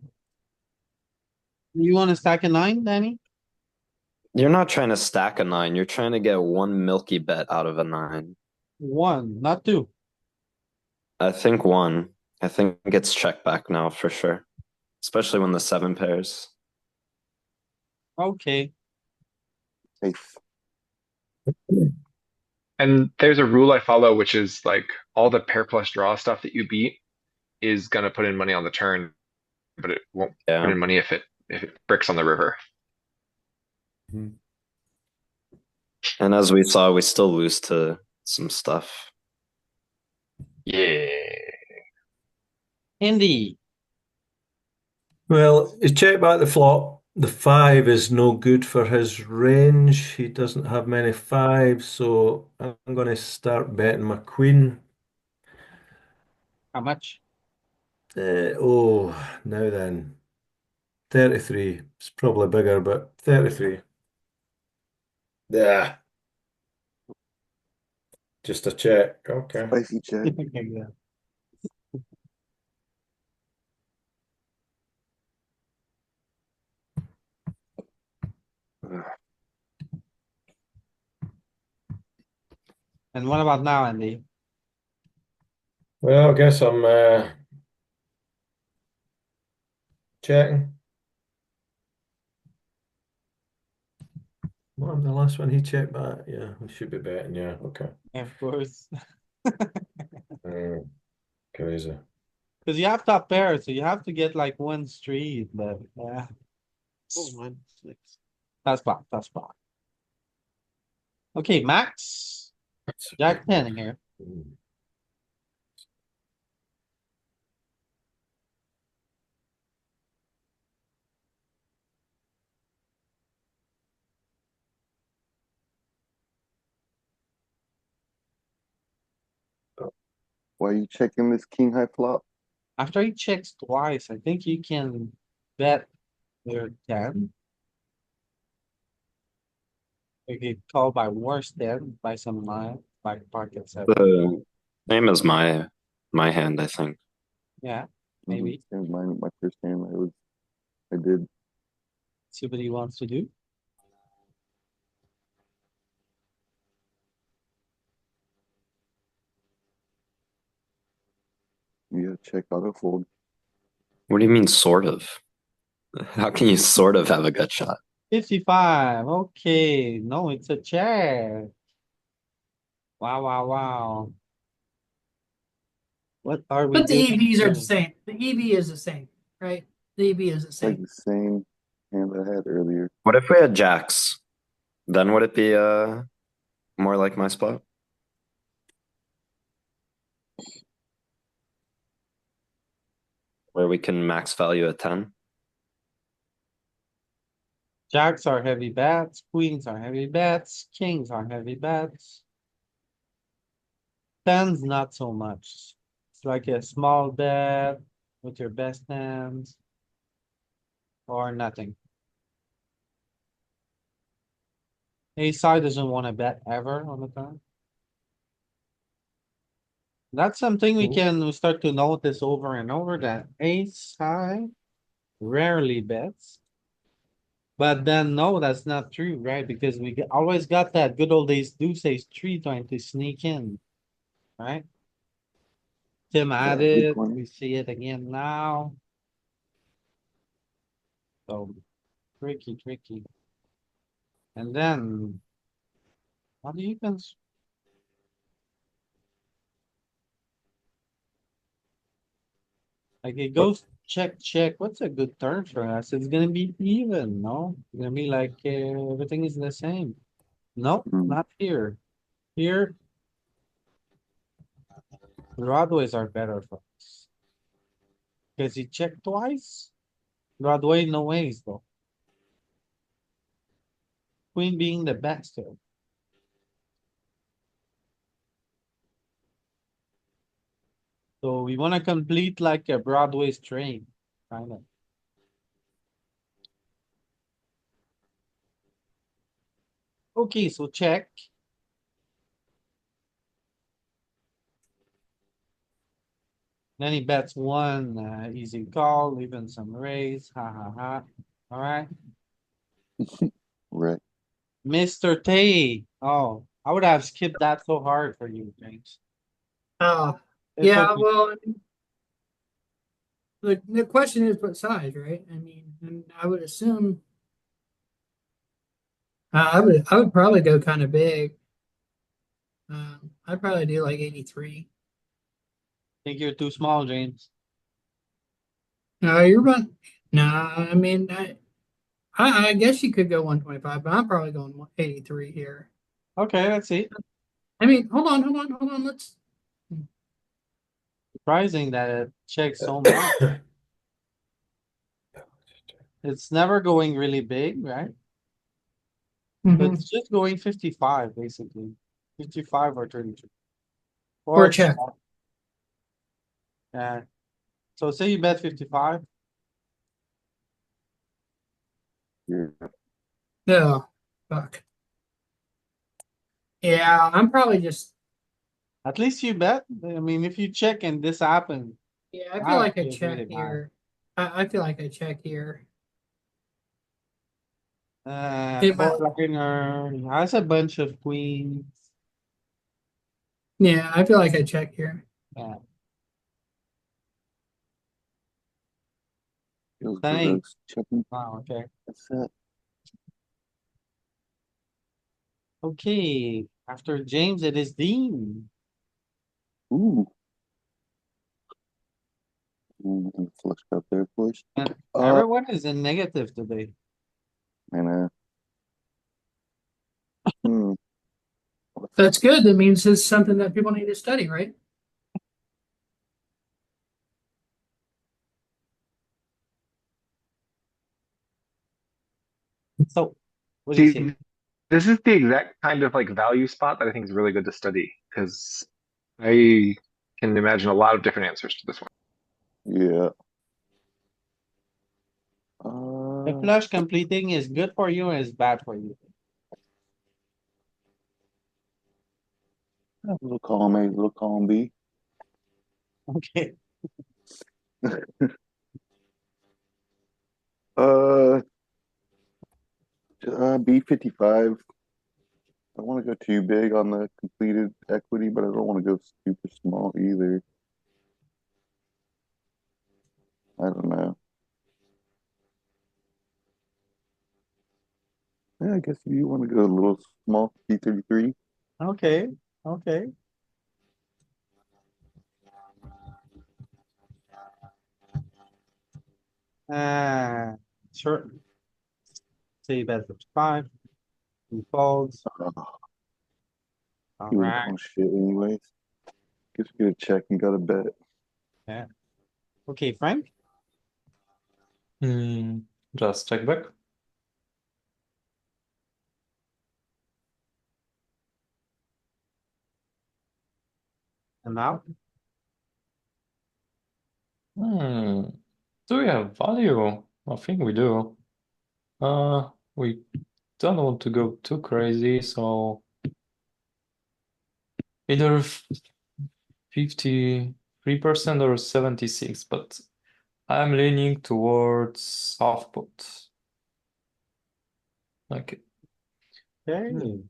Speaker 1: You wanna stack a 9, Danny?
Speaker 9: You're not trying to stack a 9, you're trying to get one milky bet out of a 9.
Speaker 1: 1, not 2.
Speaker 9: I think 1. I think it's check back now for sure. Especially when the 7 pairs.
Speaker 1: Okay,
Speaker 8: Safe.
Speaker 2: And there's a rule I follow, which is like all the pair plus draw stuff that you beat is gonna put in money on the turn, but it won't put
Speaker 9: Yeah.
Speaker 2: in money if it bricks on the river.
Speaker 9: And as we saw, we still lose to some stuff.
Speaker 2: Yeah.
Speaker 1: Indy,
Speaker 6: Well, he checked back the flop. The 5 is no good for his range. He doesn't have many 5s, so I'm going to start betting my queen.
Speaker 1: how much?
Speaker 6: Oh, now then. 33. It's probably bigger, but 33. Yeah. Just a check. Okay.
Speaker 8: Spicy check.
Speaker 1: And what about now, Andy?
Speaker 6: Well, I guess I'm checking. What was the last one he checked back? Yeah, we should be betting. Yeah, okay.
Speaker 1: Of course.
Speaker 6: Crazy.
Speaker 1: Cause you have top pair, so you have to get like one street, but yeah.
Speaker 8: Oh, mine. Six.
Speaker 1: That's spot. Okay, max. Jack 10 here.
Speaker 8: Why are you checking this king high flop?
Speaker 1: After he checks twice, I think you can bet your 10. You get called by worse 10 by some by pocket 7.
Speaker 9: The same as my hand, I think.
Speaker 1: Yeah, maybe.
Speaker 8: Same as my first hand. I did.
Speaker 1: See what he wants to do.
Speaker 8: Yeah, check auto fold.
Speaker 9: What do you mean, sort of? How can you sort of have a gut shot?
Speaker 1: 55. Okay, no, it's a check. Wow, wow, wow. What are we
Speaker 7: But the
Speaker 1: doing
Speaker 7: EVs are the
Speaker 1: here?
Speaker 7: same. The EV is the same, right? The EV is the
Speaker 8: It's like
Speaker 7: same.
Speaker 8: the same hand I had earlier.
Speaker 9: What if we had jacks? Then would it be more like my spot? Where we can max value at 10?
Speaker 1: Jacks are heavy bets, queens are heavy bets, kings are heavy bets. Tens not so much. It's like a small bet with your best hands. Or nothing. Ace side doesn't wanna bet ever on the turn. That's something we start to notice over and over that ace high rarely bets. But then no, that's not true, right? Because always got that good old days deuce ace three trying to sneak in, right? Tim had
Speaker 8: Big
Speaker 1: it,
Speaker 8: one.
Speaker 1: we see it again now. So tricky. And then. How do you even? Like it goes check. What's a good turn for us? It's gonna be even, no? It's gonna be like everything is the same. Nope,
Speaker 8: Mm.
Speaker 1: not here. Here, broadways are better for us. Cause he checked twice. Broadway, no ways though. Queen being the best here. So we wanna complete like a Broadway train, kind of. Okay, so check. Then he bets one, easy call, even some raise, ha ha ha. Alright,
Speaker 8: Right.
Speaker 1: Mr. Tay. Oh, I would have skipped that so hard for you, James.
Speaker 7: Oh,
Speaker 1: It's
Speaker 7: yeah,
Speaker 1: okay.
Speaker 7: well, the question is what size, right? I mean, and I would assume I would probably go kind of big. I'd probably do like 83.
Speaker 1: Think you're too small, James.
Speaker 7: No, you're right. No, I mean, I guess you could go 125, but I'm probably going 83 here.
Speaker 1: Okay, let's see.
Speaker 7: I mean, hold on. Let's.
Speaker 1: Surprising that it checks so much. It's never going really big, right? So
Speaker 7: Mhm.
Speaker 1: it's just going 55, basically. 55 or 32.
Speaker 7: Or
Speaker 1: It's
Speaker 7: check.
Speaker 1: yeah. So say you bet 55.
Speaker 8: Yeah.
Speaker 7: No, fuck. Yeah, I'm probably just.
Speaker 1: At least you bet. I mean, if you check and this happens,
Speaker 7: Yeah, I feel
Speaker 1: that
Speaker 7: like I
Speaker 1: feels really
Speaker 7: check
Speaker 1: bad.
Speaker 7: here. I feel like I check here.
Speaker 1: Four liner has a bunch of queens.
Speaker 7: Yeah, I feel like I check here.
Speaker 1: Yeah.
Speaker 8: Feels
Speaker 1: Thanks.
Speaker 8: gross. Checking.
Speaker 1: Wow, okay.
Speaker 8: That's it.
Speaker 1: Okay, after James, it is Dean.
Speaker 8: Ooh. And flush out there, please.
Speaker 1: Everyone is in negative today.
Speaker 8: And hmm.
Speaker 7: That's good. That means it's something that people need to study, right?
Speaker 1: So, what do you say?
Speaker 2: See, this is the exact kind of like value spot that I think is really good to study because I can imagine a lot of different answers to this one.
Speaker 8: Yeah.
Speaker 1: The flush completing is good for you or is bad for you?
Speaker 8: A little column A, little column B.
Speaker 1: Okay,
Speaker 8: Uh, B55. I want to go too big on the completed equity, but I don't want to go super small either. I don't know. Yeah, I guess you want to go a little small, B33.
Speaker 1: okay, okay. Sure. Say you bet 55. He folds.
Speaker 8: Oh, he would have
Speaker 1: Alright,
Speaker 8: called shit anyways. Guess we get a check and got a bet.
Speaker 1: yeah. Okay, Frank?
Speaker 5: Just check back.
Speaker 1: And now?
Speaker 5: Hmm. Do we have value? I think we do. We don't want to go too crazy, so either 53% or 76, but I'm leaning towards half pot. Like
Speaker 1: Okay.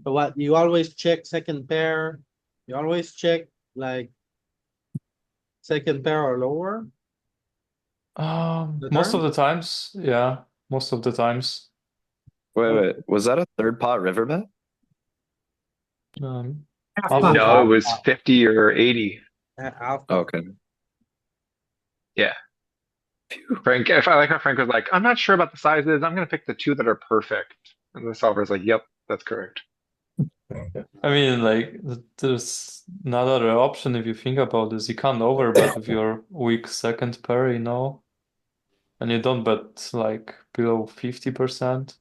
Speaker 1: So what, you always check second pair? You always check like second pair or lower? The
Speaker 5: most of
Speaker 1: turn?
Speaker 5: the times, yeah, most of the times.
Speaker 9: Wait. Was that a third pot river bet?
Speaker 5: Um,
Speaker 7: Half
Speaker 5: half
Speaker 7: pot.
Speaker 5: pot.
Speaker 2: No, it was 50 or 80.
Speaker 1: Half pot.
Speaker 9: Okay.
Speaker 2: Yeah. Frank, if I like how Frank was like, I'm not sure about the sizes. I'm going to pick the two that are perfect. And the solver's like, yep, that's correct.
Speaker 5: I mean, like, there's another option if you think about this. You can't overbet with your weak second pair, you know, and you don't bet like below 50%.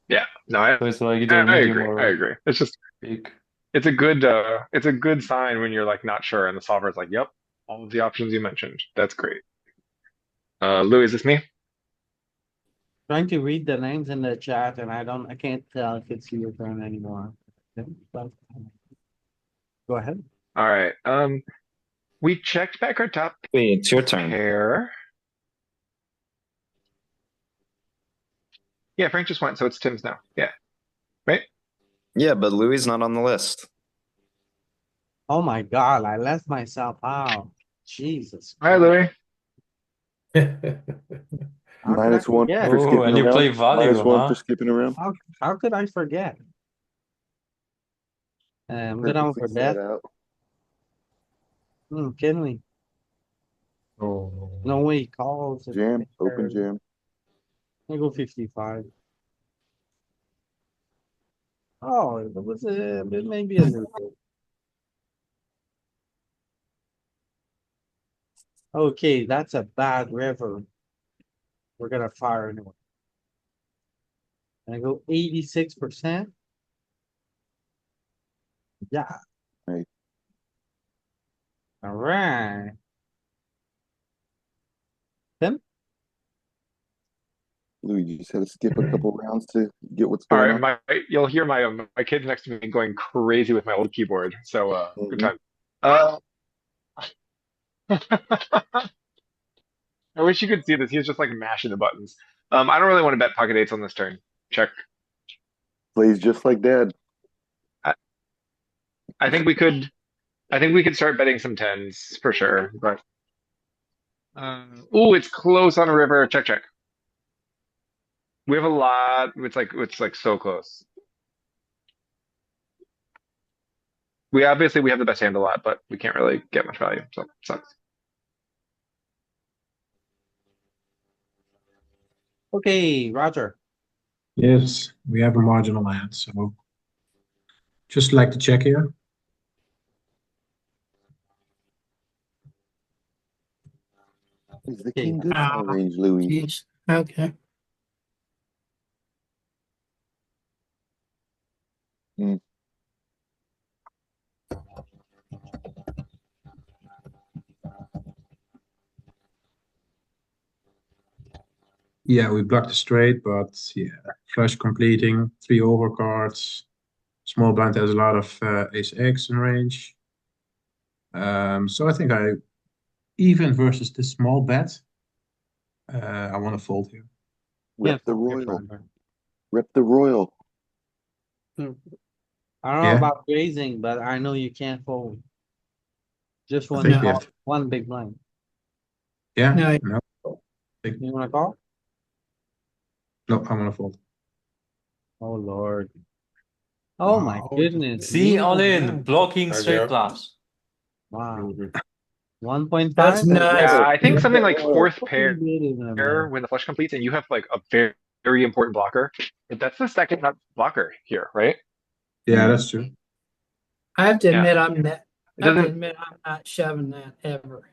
Speaker 2: Yeah, no, I,
Speaker 5: So it's like either
Speaker 2: I
Speaker 5: medium
Speaker 2: agree. I
Speaker 5: or
Speaker 2: agree. It's just,
Speaker 5: big.
Speaker 2: it's a good sign when you're like not sure and the solver's like, yep, all of the options you mentioned. That's great. Louis, is this me?
Speaker 1: Trying to read the names in the chat and I can't tell if it's your turn anymore. Okay, but- Go ahead.
Speaker 2: All right. We checked back our top
Speaker 9: Wait, it's your turn.
Speaker 2: pair. Yeah, Frank just went, so it's Tim's now. Yeah. Right?
Speaker 9: Yeah, but Louis not on the list.
Speaker 1: Oh my god, I left myself out. Jesus.
Speaker 2: All right,
Speaker 1: Christ.
Speaker 2: Louis.
Speaker 1: How could I
Speaker 8: -1
Speaker 1: forget?
Speaker 8: for
Speaker 5: Oh,
Speaker 8: skipping
Speaker 5: and you play
Speaker 8: around.
Speaker 5: value,
Speaker 8: -1 for
Speaker 5: huh?
Speaker 8: skipping around.
Speaker 1: How could I forget? Good on
Speaker 8: Purposely
Speaker 1: for
Speaker 8: sat
Speaker 1: that.
Speaker 8: out.
Speaker 1: Can we?
Speaker 4: Oh.
Speaker 1: No way he calls. It.
Speaker 8: Jam, open jam.
Speaker 1: I go 55. Oh, it was a bit maybe a little bit. Okay, that's a bad river. We're gonna fire anyway. And I go 86%. Yeah.
Speaker 8: Right.
Speaker 1: Alright. Tim?
Speaker 8: Louis, you just had to skip a couple rounds to get what's
Speaker 2: All
Speaker 8: going
Speaker 2: right, you'll hear my kids next to me going crazy with my old keyboard. So good
Speaker 8: on.
Speaker 2: time. Uh, I wish you could see this. He's just like mashing the buttons. I don't really want to bet pocket eights on this turn. Check.
Speaker 8: Plays just like Dad.
Speaker 2: I think we could. I think we could start betting some tens for sure. But oh, it's close on a river. Check, check. We have a lot. It's like so close. We obviously have the best hand a lot, but we can't really get much value. So it sucks.
Speaker 1: Okay, Roger.
Speaker 3: Yes, we have a marginal hand, so just like to check here.
Speaker 8: Is the
Speaker 1: Okay.
Speaker 8: king good for our range, Louis?
Speaker 7: Jeez. Okay.
Speaker 3: Yeah, we blocked the straight, but yeah, flush completing, 3 overcards. Small blind has a lot of ace X in range. So I think even versus the small bet, I want to fold here.
Speaker 8: Rep the
Speaker 1: fold here,
Speaker 8: royal.
Speaker 1: Roger.
Speaker 8: Rep the royal.
Speaker 1: I don't know
Speaker 3: Yeah.
Speaker 1: about raising, but I know you can't fold. Just
Speaker 3: I
Speaker 1: one,
Speaker 3: think we have to,
Speaker 1: one big blind.
Speaker 3: yeah,
Speaker 7: No.
Speaker 3: no,
Speaker 1: You wanna call?
Speaker 3: no, I want to fold.
Speaker 1: Oh, Lord. Oh my
Speaker 3: Wow.
Speaker 1: goodness.
Speaker 5: See, all in,
Speaker 1: Yeah.
Speaker 5: blocking straight bluffs.
Speaker 1: Wow. 1.5?
Speaker 7: That's nuts.
Speaker 2: Yeah, I think something like fourth
Speaker 1: Fucking
Speaker 2: pair
Speaker 1: good in there,
Speaker 2: when the flush completes and you have like a very, very important blocker. That's the second nut blocker here, right?
Speaker 3: Yeah, that's true.
Speaker 7: I have to
Speaker 2: Yeah.
Speaker 7: admit,
Speaker 2: It
Speaker 7: I have to
Speaker 2: doesn't.
Speaker 7: admit, I'm not shoving that ever.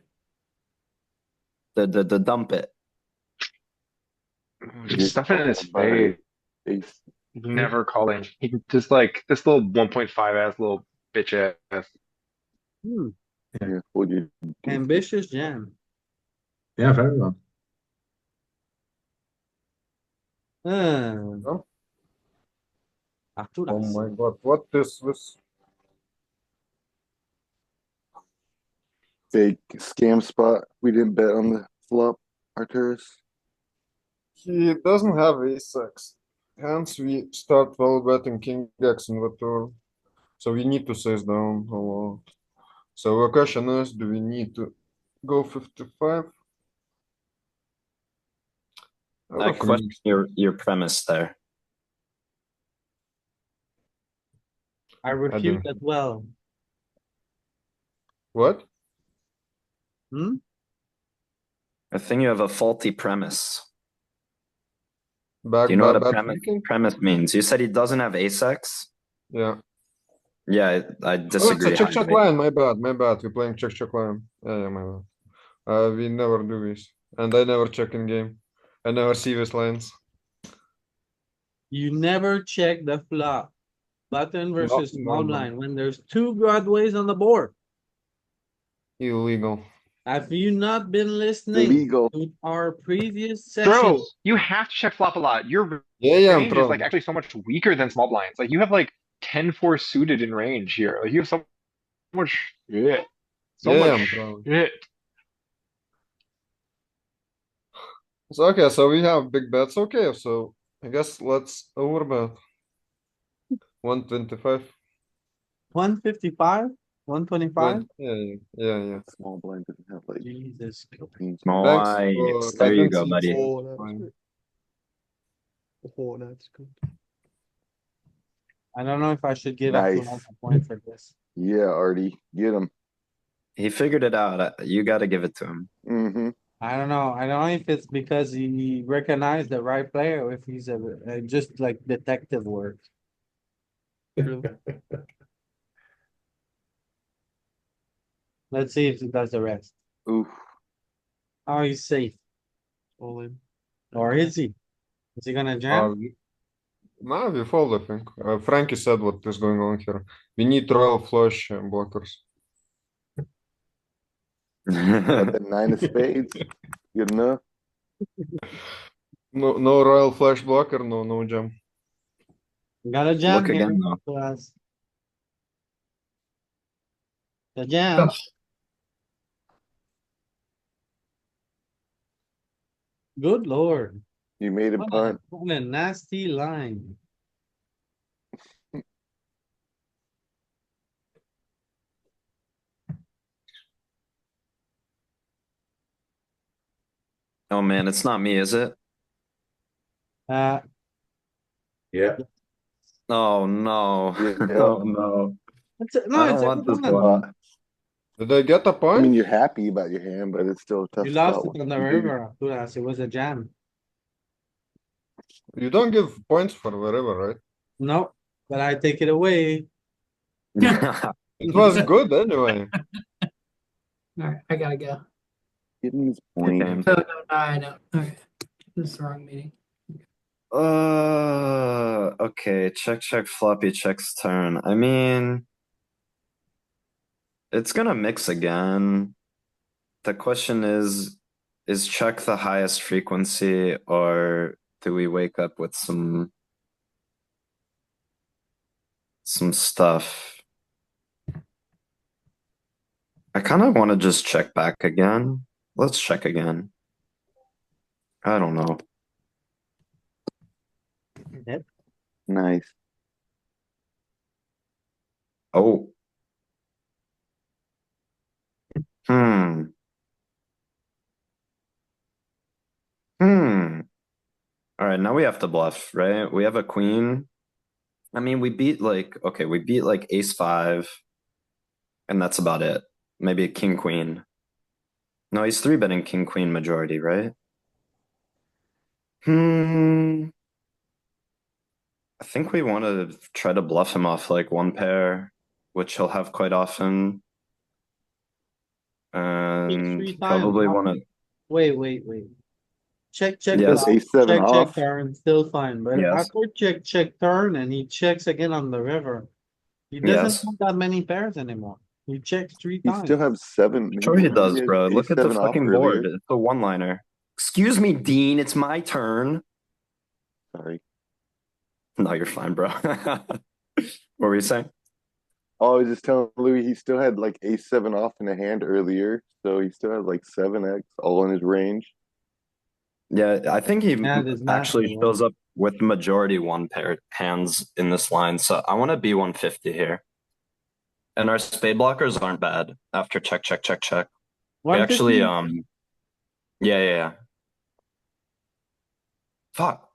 Speaker 9: The dump it.
Speaker 2: Just stuff it in his
Speaker 8: By
Speaker 2: face.
Speaker 8: ace.
Speaker 2: Never calling. He can just like this little 1.5 ass little bitch ass.
Speaker 1: Hmm,
Speaker 8: Yeah, fold your
Speaker 1: ambitious jam.
Speaker 3: Yeah, very well.
Speaker 4: Oh
Speaker 1: Arturas.
Speaker 4: my god, what is this?
Speaker 8: fake scam spot. We didn't bet on the flop, Arturus.
Speaker 4: He doesn't have ace-x. Hence, we start well betting king x in the turn. So we need to size down a lot. So the question is, do we need to go 55? I
Speaker 9: I
Speaker 4: would
Speaker 9: question
Speaker 4: think
Speaker 9: your premise there.
Speaker 1: I refute
Speaker 4: don't-
Speaker 1: that well.
Speaker 4: What?
Speaker 1: Hmm?
Speaker 9: I think you have a faulty premise.
Speaker 4: Back
Speaker 9: Do you know
Speaker 4: by
Speaker 9: what a
Speaker 4: bad
Speaker 9: premise
Speaker 4: thinking?
Speaker 9: premise means? You said he doesn't have ace X?
Speaker 4: Yeah.
Speaker 9: Yeah, I
Speaker 4: Oh, it's
Speaker 9: disagree.
Speaker 4: a check
Speaker 9: highly.
Speaker 4: line. My bad. We're playing check line. Yeah, my bad. We never do this, and I never check in game. I never see these lines.
Speaker 1: You never check the flop. Button versus
Speaker 4: No,
Speaker 1: small
Speaker 4: no.
Speaker 1: blind when there's two broadways on the board.
Speaker 4: Illegal.
Speaker 1: Have you not been listening
Speaker 8: Illegal.
Speaker 1: to our previous
Speaker 2: Bro,
Speaker 1: session?
Speaker 2: you have to check flop a lot. Your
Speaker 4: Yeah, I'm
Speaker 2: range is like
Speaker 4: throwing.
Speaker 2: actually so much weaker than small blinds. Like you have like 10-4 suited in range here. Like you have so much shit. So
Speaker 4: Yeah,
Speaker 2: much
Speaker 4: I'm throwing.
Speaker 2: shit.
Speaker 4: So okay, so we have big bets. Okay, so I guess let's overbet. 125.
Speaker 1: 155, 125?
Speaker 4: Yeah.
Speaker 8: Small blind doesn't have like
Speaker 1: Jesus.
Speaker 8: queens.
Speaker 4: Thanks
Speaker 9: Nice.
Speaker 4: for
Speaker 9: There you
Speaker 4: adding
Speaker 9: go,
Speaker 4: some
Speaker 9: buddy.
Speaker 4: sense.
Speaker 1: Oh, that's
Speaker 4: Fine.
Speaker 1: good. Oh, that's good. I don't know if I should give up
Speaker 8: Nice.
Speaker 1: 200 points for this.
Speaker 8: Yeah, Artie, get him.
Speaker 9: He figured it out. You got to give it to him.
Speaker 8: Mm-hmm.
Speaker 1: I don't know. I don't know if it's because he recognized the right player or if he's just like detective work. Let's see if he does the rest.
Speaker 8: Oof.
Speaker 1: Oh, he's safe.
Speaker 5: All in.
Speaker 1: Or is he? Is he gonna jam?
Speaker 4: Now we fold, I think. Frankie said what is going on here. We need royal flush blockers.
Speaker 8: Got the 9 of spades. Good enough.
Speaker 4: No royal flush blocker, no jam.
Speaker 1: Got a jam
Speaker 9: Look
Speaker 1: here.
Speaker 9: again, though.
Speaker 1: To us. The jam.
Speaker 7: Oh.
Speaker 1: Good lord.
Speaker 8: You made him punt.
Speaker 1: What a nasty line.
Speaker 9: Oh man, it's not me, is it?
Speaker 1: Uh,
Speaker 3: Yeah.
Speaker 9: Oh no.
Speaker 8: Yeah.
Speaker 9: Oh no.
Speaker 1: no,
Speaker 9: I
Speaker 1: it's
Speaker 9: don't
Speaker 1: a
Speaker 9: want
Speaker 1: good
Speaker 9: this
Speaker 1: one.
Speaker 9: one.
Speaker 4: Did I get a
Speaker 8: I
Speaker 4: point?
Speaker 8: mean, you're happy about your hand, but it's still a tough
Speaker 1: You lost
Speaker 8: spot.
Speaker 1: it on the river, Arturas. It was a jam.
Speaker 4: You don't give points for the river, right?
Speaker 1: No, but I take it away.
Speaker 4: It was good anyway.
Speaker 7: Alright, I gotta go.
Speaker 8: Give him his point.
Speaker 9: Okay.
Speaker 7: Oh, no, I don't. Okay. This is the wrong meeting.
Speaker 9: Okay, check, floppy checks turn. I mean, it's gonna mix again. The question is check the highest frequency or do we wake up with some stuff? I kind of want to just check back again. Let's check again. I don't know.
Speaker 8: Nice.
Speaker 9: Oh. Hmm. All right, now we have to bluff, right? We have a queen. I mean, we beat like ace five, and that's about it. Maybe a king queen. No, he's three betting king queen majority, right? I think we want to try to bluff him off like one pair, which he'll have quite often. And
Speaker 1: Three
Speaker 9: probably
Speaker 1: times.
Speaker 9: want to.
Speaker 1: Wait. Check,
Speaker 9: Yes.
Speaker 1: flop.
Speaker 8: Ace-7
Speaker 1: check,
Speaker 8: off.
Speaker 1: turn, still fine. But
Speaker 9: Yes.
Speaker 1: after check, turn, and he checks again on the river. He doesn't
Speaker 9: Yes.
Speaker 1: have that many pairs anymore. He checks three
Speaker 8: He
Speaker 1: times.
Speaker 8: still have 7.
Speaker 9: Sure he does,
Speaker 8: had
Speaker 9: bro. Look at the
Speaker 8: ace-7 off
Speaker 9: fucking
Speaker 8: earlier.
Speaker 9: board. It's a one-liner. Excuse me, Dean. It's my turn.
Speaker 8: Sorry.
Speaker 9: No, you're fine, bro. What were you saying?
Speaker 8: Oh, I was just telling Louis he still had like ace-7 off in the hand earlier, so he still had like 7x all in his range.
Speaker 9: Yeah, I think he
Speaker 1: there's massive
Speaker 9: actually
Speaker 1: one.
Speaker 9: shows up with the majority one pair hands in this line. So I want to be 150 here. And our spade blockers aren't bad after check. We actually,
Speaker 1: 150?
Speaker 9: yeah. Fuck.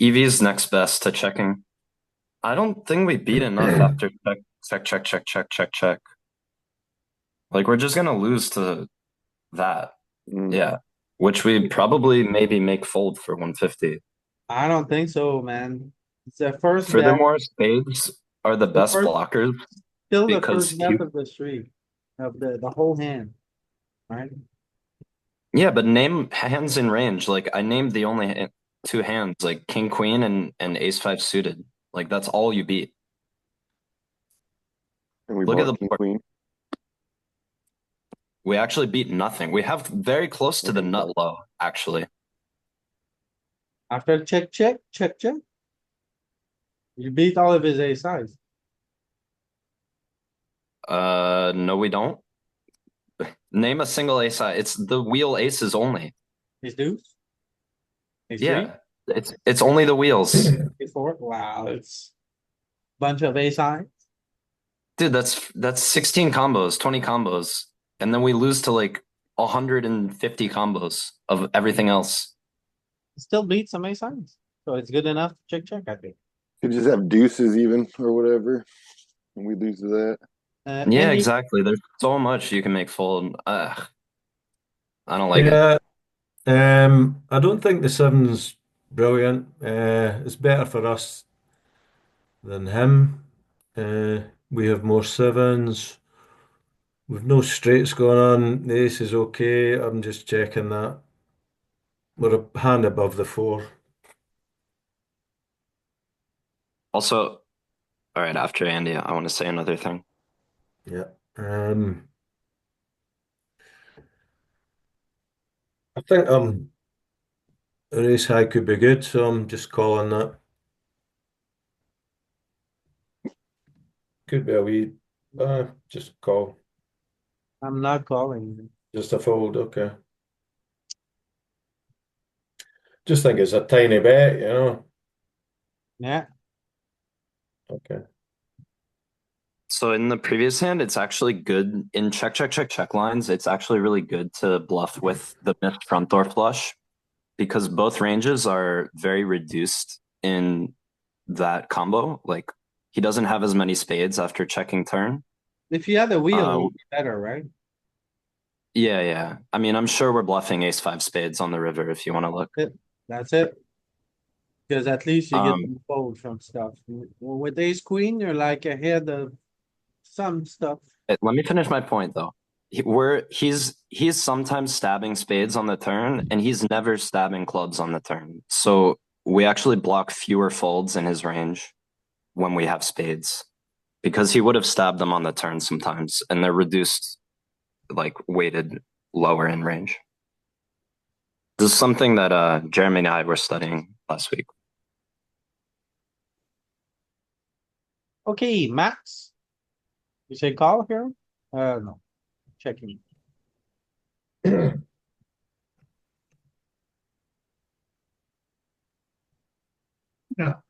Speaker 9: EV's next best to checking. I don't think we beat enough after check. Like we're just gonna lose to that. Yeah. Which we probably maybe make fold for 150.
Speaker 1: I don't think so, man. It's the first bet.
Speaker 9: Furthermore, spades are the best
Speaker 1: first-
Speaker 9: blockers
Speaker 1: Still the
Speaker 9: because
Speaker 1: first bet of the street. Of the whole hand. Right?
Speaker 9: yeah, but name hands in range. Like I named the only two hands, like king queen and ace five suited. Like that's all you beat.
Speaker 8: And we
Speaker 9: Look at
Speaker 8: bought
Speaker 9: the
Speaker 8: king
Speaker 9: board.
Speaker 8: queen.
Speaker 9: We actually beat nothing. We have very close to the nut low, actually.
Speaker 1: After check. You beat all of his ace size.
Speaker 9: No, we don't. Name a single ace high. It's the wheel aces only.
Speaker 1: His deuce. Ace three,
Speaker 9: Yeah, it's only the wheels.
Speaker 1: ace four. Wow, it's bunch of ace high.
Speaker 9: Dude, that's 16 combos, 20 combos, and then we lose to like 150 combos of everything else.
Speaker 1: Still beats some ace highs, so it's good enough to check. I think.
Speaker 8: Could just have deuces even or whatever, and we lose to that.
Speaker 9: Yeah,
Speaker 1: Any
Speaker 9: exactly. There's so much you can make fold. Ugh, I don't like it.
Speaker 6: Yeah, I don't think the seven's brilliant. It's better for us than him. We have more sevens. We've no straights going on. The ace is okay. I'm just checking that. We're a hand above the four.
Speaker 9: Also, all right, after Andy, I want to say another thing.
Speaker 6: Yeah. I think an ace high could be good, so I'm just calling that. Could be a wee, just call.
Speaker 1: I'm not calling.
Speaker 6: Just a fold, okay. Just think it's a tiny bet, you know.
Speaker 1: Yeah,
Speaker 6: Okay.
Speaker 9: So in the previous hand, it's actually good in check, check, check, check lines. It's actually really good to bluff with the missed front door flush because both ranges are very reduced in that combo. Like he doesn't have as many spades after checking turn.
Speaker 1: if you had a wheel, it
Speaker 9: Uh,
Speaker 1: would be better, right?
Speaker 9: yeah, yeah. I mean, I'm sure we're bluffing ace five spades on the river if you want to look.
Speaker 1: That's it. Because at least you get
Speaker 9: Um,
Speaker 1: to fold from stuff. With ace queen, you're like ahead of some stuff.
Speaker 9: Let me finish my point though. He's sometimes stabbing spades on the turn, and he's never stabbing clubs on the turn. So we actually block fewer folds in his range when we have spades, because he would have stabbed them on the turn sometimes, and they're reduced, like weighted lower in range. This is something that Jeremy and I were studying last week.
Speaker 1: Okay, Max. You say call here? No, checking.
Speaker 7: No.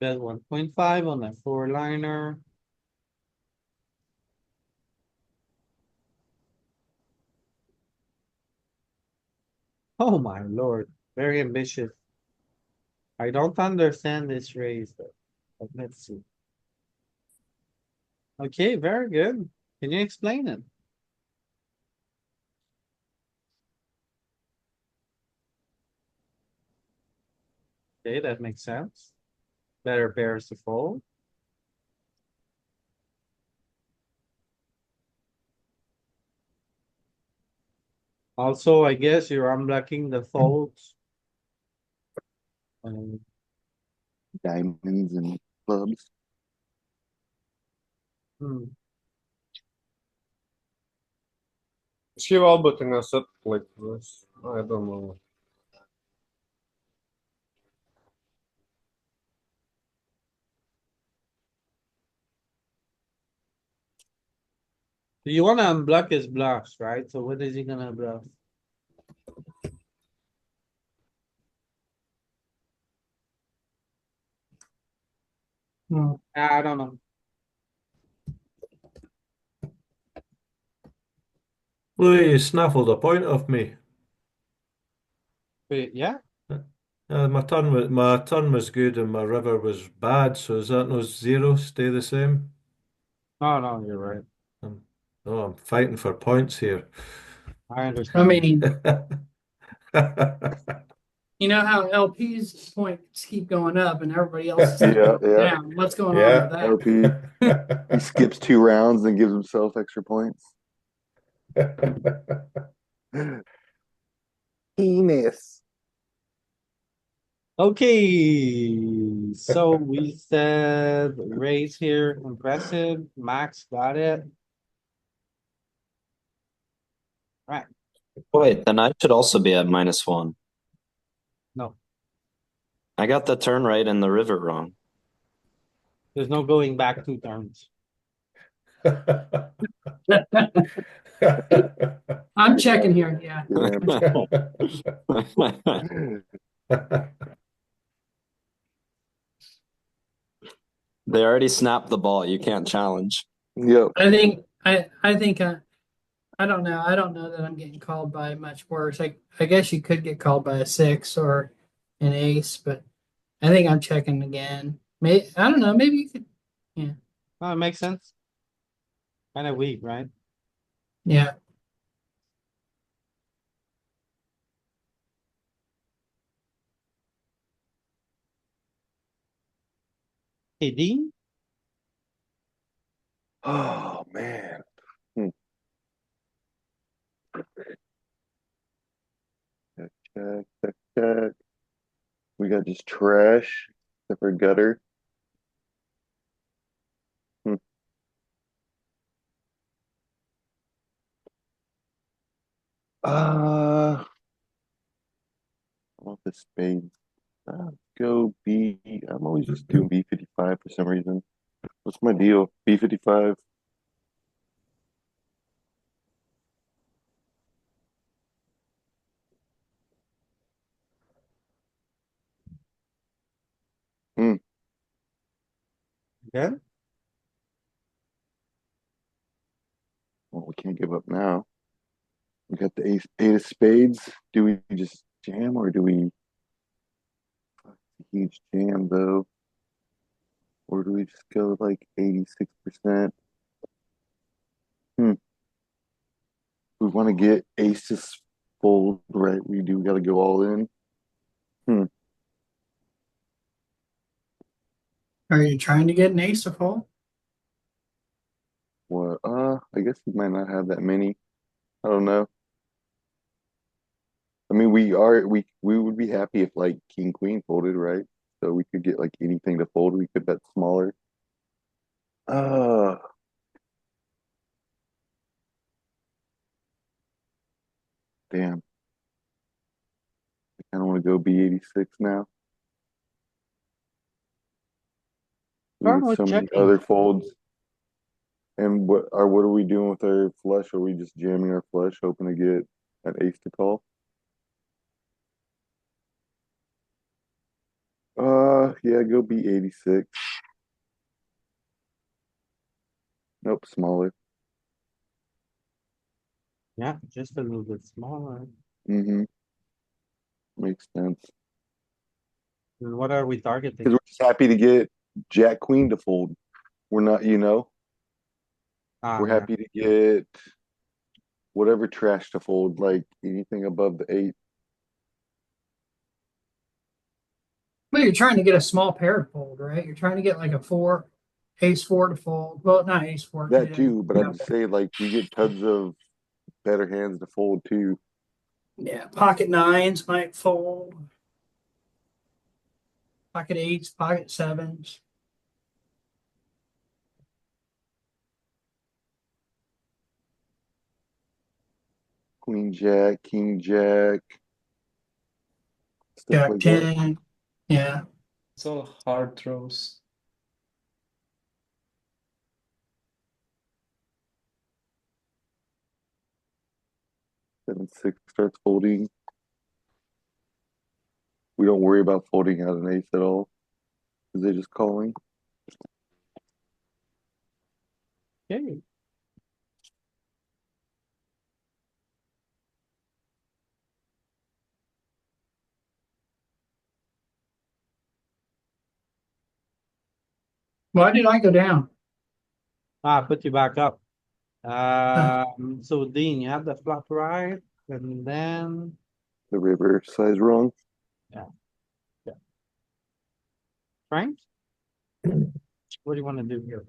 Speaker 1: Bet 1.5 on that four liner. Oh my lord, very ambitious. I don't understand this raise though, but let's see. Okay, very good. Can you explain it? Okay, that makes sense. Better pairs to fold. Also, I guess you're unblocking the folds. Um,
Speaker 8: Diamonds and clubs.
Speaker 1: hmm.
Speaker 4: Is he all betting a set like this? I don't know.
Speaker 1: Do you wanna unblock his bluffs, right? So what is he gonna bluff?
Speaker 7: Hmm.
Speaker 1: I don't know.
Speaker 6: Louis, you snaffled a point off me.
Speaker 1: Wait, yeah?
Speaker 6: My turn was good and my river was bad, so is that no zero? Stay the same?
Speaker 1: No, no, you're right.
Speaker 6: Oh, I'm fighting for points here.
Speaker 1: I
Speaker 7: I
Speaker 1: understand.
Speaker 7: mean, you know how LP's points keep going up and everybody else is
Speaker 8: Yeah,
Speaker 7: going
Speaker 8: yeah.
Speaker 7: down. What's going on with
Speaker 6: Yeah.
Speaker 7: that?
Speaker 8: LP. He skips 2 rounds and gives himself extra points. Penis.
Speaker 1: Okay, so we said raise here, impressive. Max got it. Right,
Speaker 9: Wait, then I should also be at -1.
Speaker 1: no,
Speaker 9: I got the turn right and the river wrong.
Speaker 1: there's no going back 2 turns.
Speaker 7: I'm checking here. Yeah.
Speaker 9: They already snapped the ball. You can't challenge.
Speaker 8: Yep.
Speaker 7: I think I don't know. I don't know that I'm getting called by much worse. I guess you could get called by a six or an ace, but I think I'm checking again. I don't know. Maybe you could. Yeah.
Speaker 1: Oh, it makes sense. Kind of weak, right?
Speaker 7: Yeah.
Speaker 1: Hey, Dean?
Speaker 8: Oh man. Hmm. Check, check, check, check. We got just trash, except for gutter. Hmm. I want the spade. Go B. I'm always just doing B55 for some reason. What's my deal? B55. Hmm.
Speaker 1: Good?
Speaker 8: Well, we can't give up now. We got the ace, eight of spades. Do we just jam or do we huge jam though? Or do we just go like 86%? Hmm. We want to get aces fold, right? We do got to go all in. Hmm.
Speaker 7: Are you trying to get an ace to fold?
Speaker 8: What? I guess we might not have that many. I don't know. I mean, we would be happy if like king queen folded, right? So we could get like anything to fold. We could bet smaller. Uh, damn. I kind of want to go B86 now. We
Speaker 1: Start
Speaker 8: get
Speaker 1: with
Speaker 8: so many
Speaker 1: checking.
Speaker 8: other folds. And what are we doing with our flush? Are we just jamming our flush, hoping to get an ace to call? Yeah, go B86. Nope, smaller.
Speaker 1: Yeah, just a little bit smaller.
Speaker 8: Mm-hmm. Makes sense.
Speaker 1: And what are we
Speaker 8: Because
Speaker 1: targeting?
Speaker 8: we're just happy to get Jack Queen to fold. We're not,
Speaker 1: Ah,
Speaker 8: we're
Speaker 1: yeah.
Speaker 8: happy to get whatever trash to fold, like anything above the eight.
Speaker 7: Well, you're trying to get a small pair to fold, right? You're trying to get like a four, ace four to fold. Well, not ace four.
Speaker 8: That too, but I'm just saying, like, we get tons of better hands to fold too.
Speaker 7: Yeah, pocket nines might fold. Pocket eights, pocket sevens.
Speaker 8: Queen Jack, King Jack, stuff
Speaker 7: Jack
Speaker 8: like that.
Speaker 7: 10. Yeah.
Speaker 5: It's all hard throws.
Speaker 8: 7-6 starts folding. We don't worry about folding out an ace at all because they're just calling.
Speaker 1: Okay.
Speaker 7: Why did I go down?
Speaker 1: Ah, put you back up.
Speaker 7: Uh,
Speaker 1: So Dean, you have the flop right, and then
Speaker 8: The river size wrong.
Speaker 1: yeah, yeah. Frank, what do you want to do here?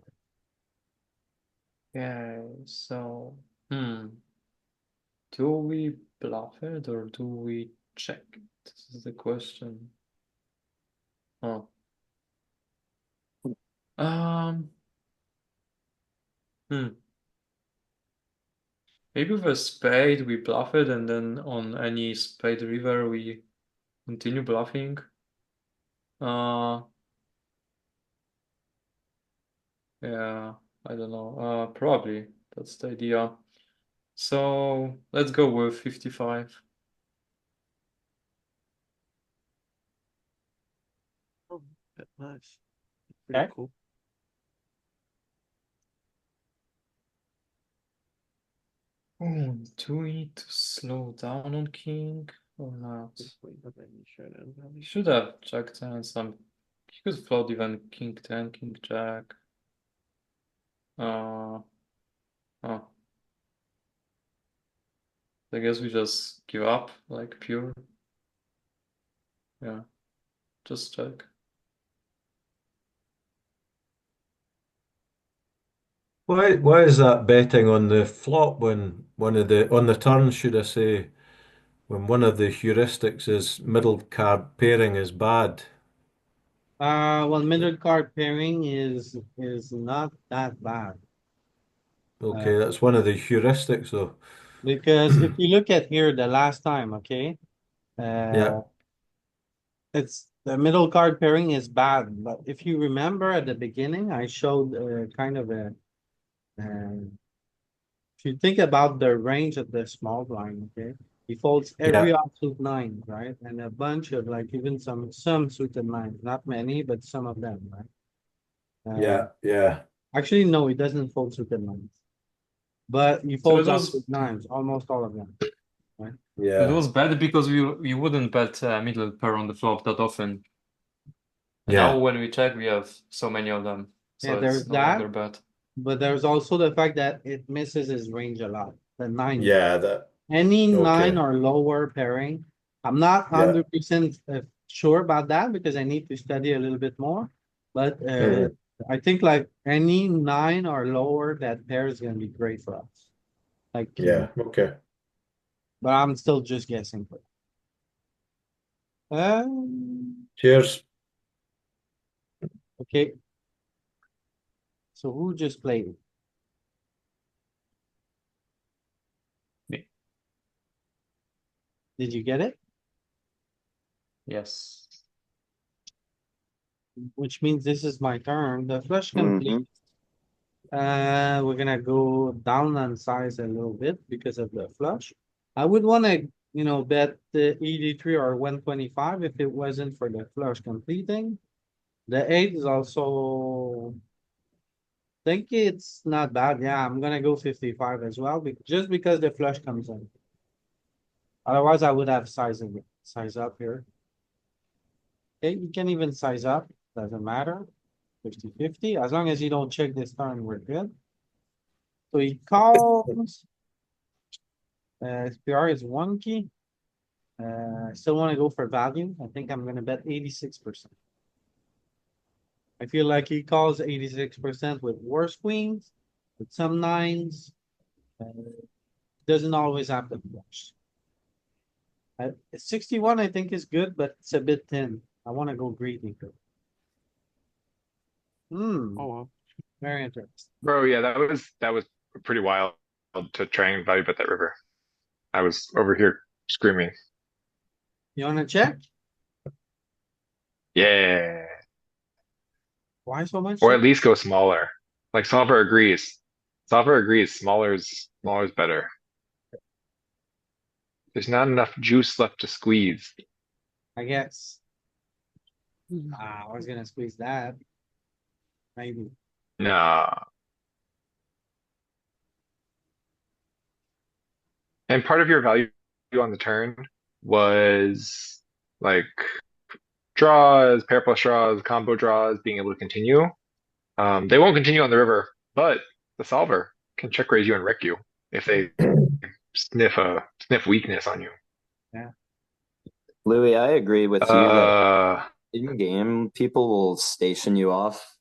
Speaker 5: Yeah, so, do we bluff it or do we check? This is the question. Oh. Um, hmm. Maybe with a spade we bluff it and then on any spade river we continue bluffing. Yeah, I don't know. Probably That's the idea. So let's go with 55.
Speaker 1: Oh, nice. Pretty
Speaker 7: Okay.
Speaker 1: cool.
Speaker 5: Oh, do we need to slow down on king or not? You should have jack 10 some. You could float even king 10, king jack. Oh. I guess we just give up, like pure. Yeah, just check.
Speaker 6: Why is that betting on the flop when one of the on the turn, should I say, when one of the heuristics is middle card pairing is bad?
Speaker 1: Well, middle card pairing is not that bad.
Speaker 6: Okay, that's one of the heuristics though.
Speaker 1: Because if you look at here the last time, okay,
Speaker 6: Yeah,
Speaker 1: it's the middle card pairing is bad. But if you remember at the beginning, I showed kind of a, if you think about the range of the small blind, okay, he folds every
Speaker 6: yeah,
Speaker 1: offsuit nine, right, and a bunch of like even some suited nines, not many, but some of them, right.
Speaker 6: yeah, yeah,
Speaker 1: Actually, no, he doesn't fold suited nines, but he
Speaker 5: So
Speaker 1: folds offsuit nines, almost all of them, right.
Speaker 5: it
Speaker 6: yeah,
Speaker 5: was bad because we wouldn't bet middle pair on the flop that often. And now
Speaker 6: yeah,
Speaker 5: when we check, we have so many of them,
Speaker 1: Yeah,
Speaker 5: so
Speaker 1: there's
Speaker 5: it's no
Speaker 1: that.
Speaker 5: longer bad.
Speaker 1: But there's also the fact that it misses his range a lot. The nine,
Speaker 6: yeah. That
Speaker 1: any nine
Speaker 6: okay.
Speaker 1: or lower pairing. I'm not
Speaker 6: Yeah.
Speaker 1: 100% sure about that because I need to study a little bit more. But
Speaker 6: Mhm.
Speaker 1: I think like any nine or lower, that pair is gonna be great for us. Like,
Speaker 6: Yeah. Okay.
Speaker 1: but I'm still just guessing.
Speaker 6: Cheers.
Speaker 1: Okay. So who just played?
Speaker 5: Me.
Speaker 1: Did you get it?
Speaker 5: Yes.
Speaker 1: Which means this is my turn. The flush complete.
Speaker 8: Mm-hmm.
Speaker 1: We're gonna go down on size a little bit because of the flush. I would wanna, bet the 83 or 125 if it wasn't for the flush completing. The eight is also, think it's not bad. Yeah, I'm gonna go 55 as well, just because the flush comes in. Otherwise, I would have size up here. Okay, you can even size up, doesn't matter. 50-50, as long as you don't check this turn, we're good. So he calls. SPR is wonky. I still want to go for value. I think I'm gonna bet 86%. I feel like he calls 86% with worse queens, with some nines. Doesn't always have the flush. 61, I think is good, but it's a bit thin. I want to go greedy. Hmm,
Speaker 2: Oh, well.
Speaker 1: very interesting.
Speaker 2: Bro, yeah, that was pretty wild to try and value bet that river. I was over here screaming,
Speaker 1: You wanna check?
Speaker 2: yeah,
Speaker 1: Why so much?
Speaker 2: or at least go smaller. Like Solver agrees. Solver agrees. Smaller is better. There's not enough juice left to squeeze.
Speaker 1: I guess. I was gonna squeeze that. Maybe.
Speaker 2: Nah. And part of your value on the turn was like draws, pair plus draws, combo draws, being able to continue. They won't continue on the river, but the solver can check raise you and wreck you if they sniff weakness on you.
Speaker 1: Yeah.
Speaker 9: Louis, I agree with you that
Speaker 2: Uh,
Speaker 9: in game, people will station you off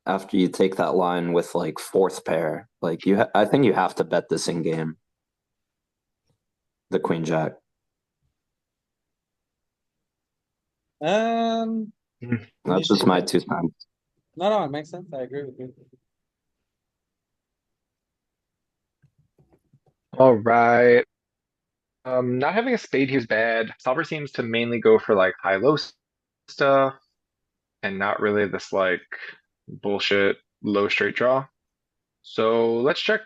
Speaker 9: after you take that line with like fourth pair. Like I think you have to bet this in game. The queen jack.
Speaker 1: Um,
Speaker 9: That's just my 2 cents.
Speaker 1: no, it makes sense. I agree with you.
Speaker 2: all right. Not having a spade here is bad. Solver seems to mainly go for like high-low stuff and not really this like bullshit low straight draw. So let's check.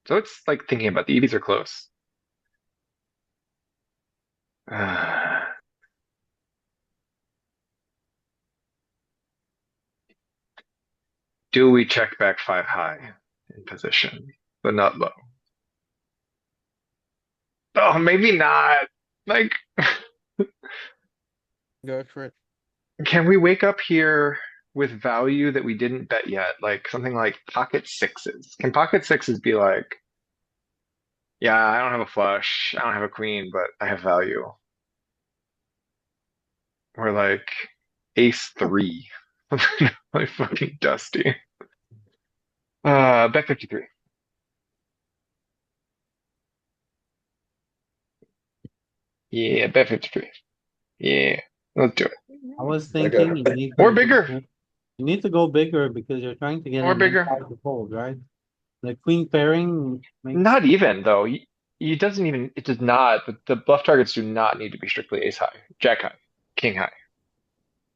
Speaker 2: So it's like thinking about the EVs are close. Do we check back 5 high in position, but not low? Oh, maybe not. Like,
Speaker 1: Go for it.
Speaker 2: can we wake up here with value that we didn't bet yet? Like something like pocket sixes. Can pocket sixes be like, yeah, I don't have a flush, I don't have a queen, but I have value. Or like ace three. Like fucking dusty. Bet 53. Yeah, bet 53. Yeah, let's do it.
Speaker 1: I was
Speaker 6: I got
Speaker 1: thinking you need
Speaker 2: Or
Speaker 1: to
Speaker 2: bigger.
Speaker 1: you need to go bigger because you're trying to get
Speaker 2: Or
Speaker 1: an
Speaker 2: bigger.
Speaker 1: inside to fold, right? The queen pairing makes
Speaker 2: Not even though. It doesn't even. It does not. The bluff targets do not need to be strictly ace high, jack high, king high.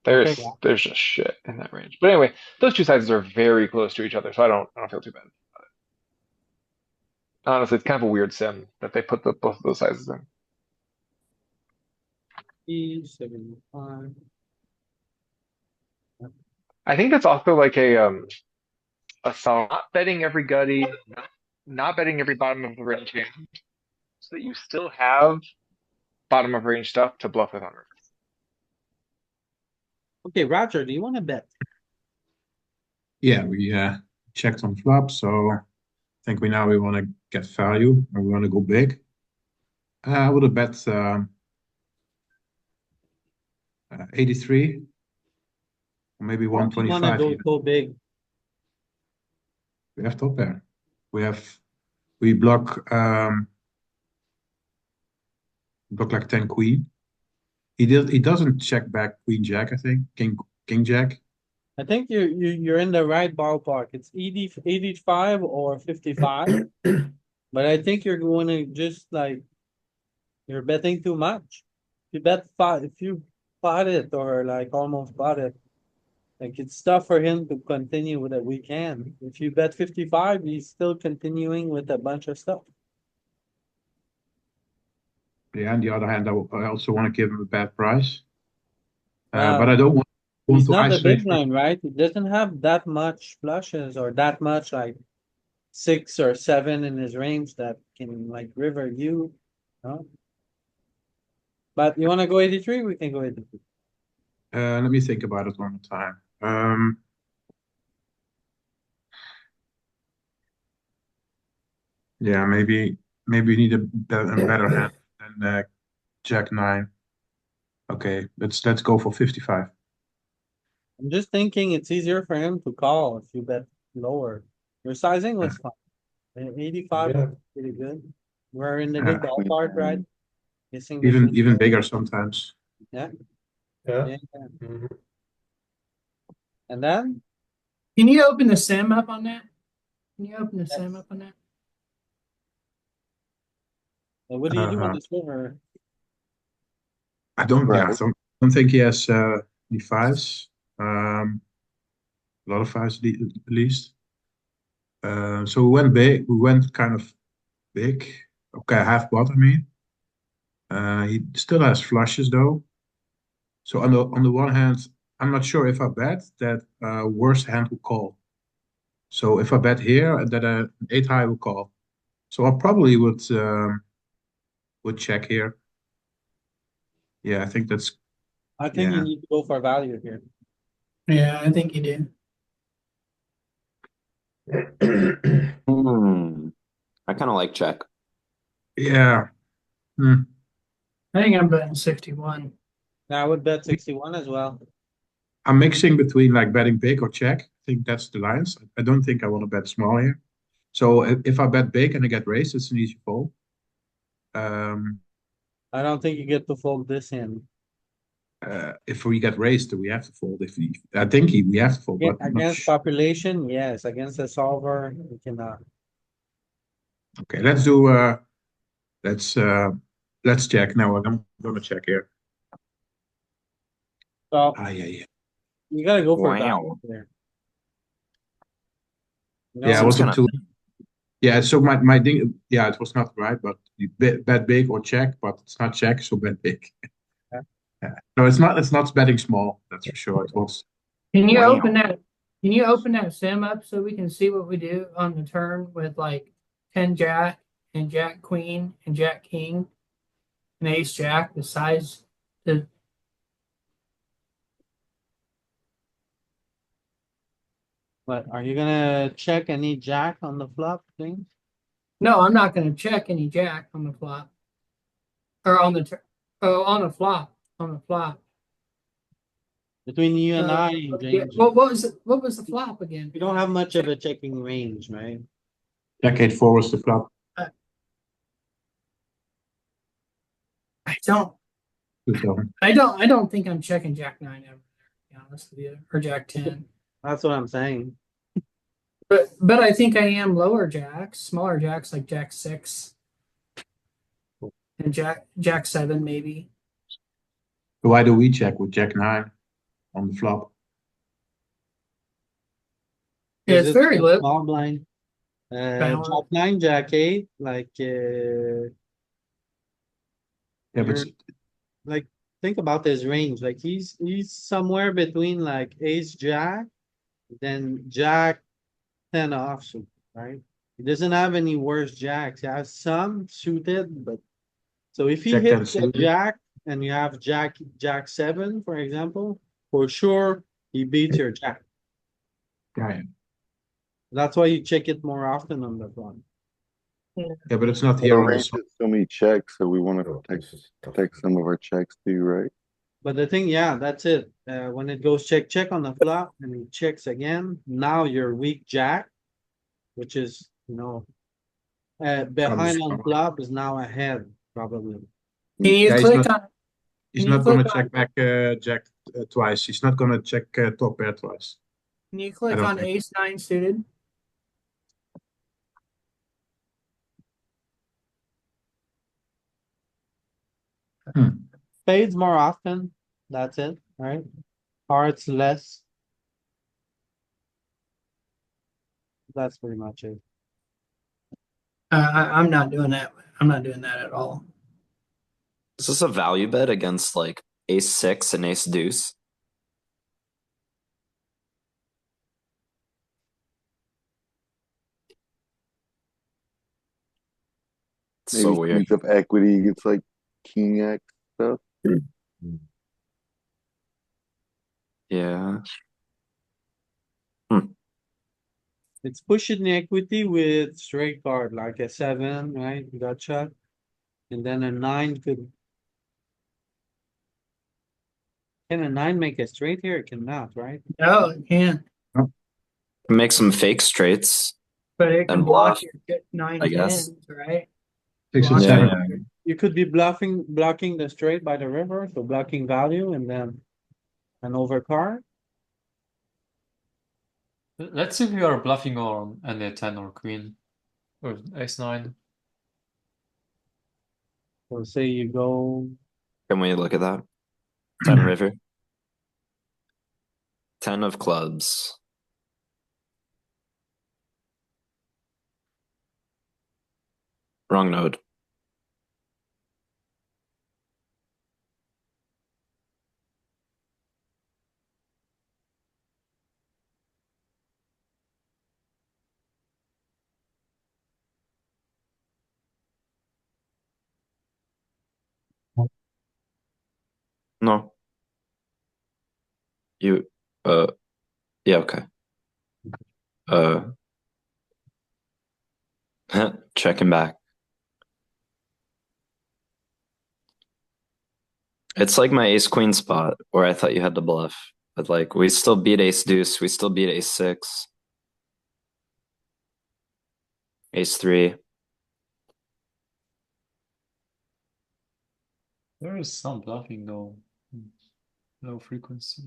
Speaker 1: okay.
Speaker 2: There's just shit in that range. But anyway, those two sizes are very close to each other, so I don't feel too bad. Honestly, it's kind of a weird sim that they put both of those sizes in.
Speaker 1: E75.
Speaker 2: I think that's also like a song. Not betting every gutty, not betting every bottom of the range hand, so that you still have bottom of range stuff to bluff with on river.
Speaker 1: Okay, Roger, do you want to bet?
Speaker 3: Yeah, we checked on flop, so I think we want to get value and we want to go big. I would have bet 83 or maybe
Speaker 1: Why don't you want to
Speaker 3: 125
Speaker 1: go
Speaker 3: even.
Speaker 1: so big?
Speaker 3: We have top pair. We block like 10 queen. He doesn't check back queen jack, I think. King jack.
Speaker 1: I think you're in the right ballpark. It's 85 or 55. But I think you're going to just like you're betting too much. If you bet five, if you bought it or like almost bought it, like it's tough for him to continue with a weekend. If you bet 55, he's still continuing with a bunch of stuff.
Speaker 3: Yeah, on the other hand, I also want to give him a bad price.
Speaker 1: Well,
Speaker 3: But I don't want
Speaker 1: he's
Speaker 3: to
Speaker 1: not the
Speaker 3: isolate
Speaker 1: big
Speaker 3: for.
Speaker 1: blind, right? He doesn't have that much flushes or that much like 6 or 7 in his range that can like river you. No? But you want to go 83? We can go 83.
Speaker 3: Let me think about it one more time. Yeah, maybe we need a better hand than Jack 9. Okay, let's go for 55.
Speaker 1: I'm just thinking it's easier for him to call if you bet lower. Your sizing was fine. 85
Speaker 6: Yeah.
Speaker 1: was pretty good. We're in the
Speaker 3: Yeah.
Speaker 1: good ballpark, right? Missing the
Speaker 3: Even
Speaker 1: queen.
Speaker 3: bigger sometimes.
Speaker 1: Yeah,
Speaker 6: Yeah.
Speaker 1: yeah, yeah.
Speaker 6: Mhm.
Speaker 1: And then
Speaker 7: Can you open the sim up on that? Can you open the sim
Speaker 1: Yes.
Speaker 7: up on that?
Speaker 1: what do you do on
Speaker 3: Uh,
Speaker 1: this river?
Speaker 3: I don't. Yeah,
Speaker 8: Right.
Speaker 3: don't think he has the fives. A lot of fives at least. So we went big. We went kind of big. Okay, half pot. I mean, he still has flushes though. So on the one hand, I'm not sure if I bet that worst hand will call. So if I bet here, that an 8 high will call. So I probably would check here. Yeah, I think that's
Speaker 1: I think you
Speaker 3: yeah.
Speaker 1: need to go for value here.
Speaker 7: Yeah, I think you do.
Speaker 9: I kind of like check.
Speaker 3: Yeah. Hmm.
Speaker 7: I think I'm betting 61.
Speaker 1: Now I would bet 61 as well.
Speaker 3: I'm mixing between like betting big or check. I think that's the lines. I don't think I want to bet small here. So if I bet big and I get raised, it's an easy fold. Um,
Speaker 1: I don't think you get to fold this hand.
Speaker 3: if we get raised, we have to fold. I think we have to fold, but I'm not
Speaker 1: Against population, yes. Against the solver, we cannot.
Speaker 3: okay. Let's do. Let's check. Now I'm gonna check here.
Speaker 1: So
Speaker 3: Yeah.
Speaker 1: you gotta go for
Speaker 9: Wow.
Speaker 1: value there. You
Speaker 3: Yeah, I
Speaker 1: know,
Speaker 3: was
Speaker 9: Seems
Speaker 3: up
Speaker 9: kind of
Speaker 3: to Yeah, so my thing, yeah, it was not right, but you bet big or check, but it's not check, so bet big. Yeah. No, it's not betting small, that's for sure. It was
Speaker 7: Can you
Speaker 3: Wow.
Speaker 7: open that? Can you open that sim up so we can see what we do on the turn with like 10 Jack and Jack Queen and Jack King and Ace Jack, the size the
Speaker 1: But are you gonna check any jack on the flop thing?
Speaker 7: no, I'm not gonna check any Jack on the flop. Or on the turn. Oh, on the flop. On the flop.
Speaker 1: Between you and I,
Speaker 7: Yeah.
Speaker 1: James,
Speaker 7: What was the flop again?
Speaker 1: you don't have much of a checking range, right?
Speaker 3: Jack 8-4 was the flop.
Speaker 7: I don't
Speaker 3: Good job.
Speaker 7: I don't think I'm checking Jack 9 ever, to be honest with you. Or Jack 10.
Speaker 1: That's what I'm saying.
Speaker 7: But I think I am lower jacks, smaller jacks like Jack 6 and Jack 7 maybe.
Speaker 3: Why do we check with Jack 9 on the flop?
Speaker 7: Yeah,
Speaker 1: Is
Speaker 7: it's
Speaker 1: it
Speaker 7: very
Speaker 1: a
Speaker 7: low.
Speaker 1: small blind?
Speaker 7: Balance.
Speaker 1: Jack 9, Jack 8, like,
Speaker 3: Yeah, but
Speaker 1: like, think about his range, like, he's somewhere between like ace jack, then jack 10 offsuit, right? He doesn't have any worse jacks, he has some suited, but. So if he
Speaker 3: Jack 10
Speaker 1: hits the
Speaker 3: suited.
Speaker 1: jack and you have jack 7, for example, for sure, he beats your jack.
Speaker 3: Yeah,
Speaker 1: That's why you check it more often on the front.
Speaker 3: yeah, but it's not
Speaker 8: The
Speaker 3: here on the
Speaker 8: range is so many checks, so we want to protect some of our checks too, right?
Speaker 1: But the thing, yeah, that's it. When it goes check on the flop and he checks again, now your weak jack, which is, behind on
Speaker 3: smaller.
Speaker 1: flop is now ahead, probably.
Speaker 7: Can you
Speaker 3: Yeah,
Speaker 7: click on
Speaker 3: He's
Speaker 7: Can you
Speaker 3: not gonna
Speaker 7: click on-
Speaker 3: check back Jack twice. He's not gonna check top pair twice.
Speaker 7: can you
Speaker 3: I
Speaker 7: click
Speaker 3: don't
Speaker 7: on
Speaker 3: think.
Speaker 7: Ace 9 suited?
Speaker 1: Spades more often, that's it, right? Hearts less. That's pretty much it.
Speaker 7: I'm not doing that. I'm not doing that at all.
Speaker 9: Is this a value bet against like ace 6 and ace deuce? It's
Speaker 8: Maybe
Speaker 9: so
Speaker 8: he
Speaker 9: weird.
Speaker 8: makes up equity. It's like king X stuff.
Speaker 9: Yeah.
Speaker 1: It's pushing the equity with straight card, like a 7, right? Gotcha. And then a 9 could. Can a 9 make a straight here? It cannot, right?
Speaker 7: No, it can.
Speaker 9: Make some fake straights.
Speaker 7: But it can
Speaker 9: And
Speaker 7: block
Speaker 9: bluff,
Speaker 7: your 9
Speaker 9: I guess.
Speaker 7: tens, right?
Speaker 3: 6 and
Speaker 7: Block-
Speaker 3: 7.
Speaker 9: Yeah.
Speaker 1: You could be blocking the straight by the river, so blocking value and then an overcard.
Speaker 5: Let's see if you are bluffing on any 10 or queen or ace 9.
Speaker 1: So say you go,
Speaker 9: Can we look at that? 10 river. 10 of clubs. Wrong node. No. You, yeah, okay. Checking back. It's like my ace queen spot where I thought you had to bluff. But like we still beat ace deuce, we still beat ace 6. Ace 3.
Speaker 5: There is some bluffing though. Low frequency.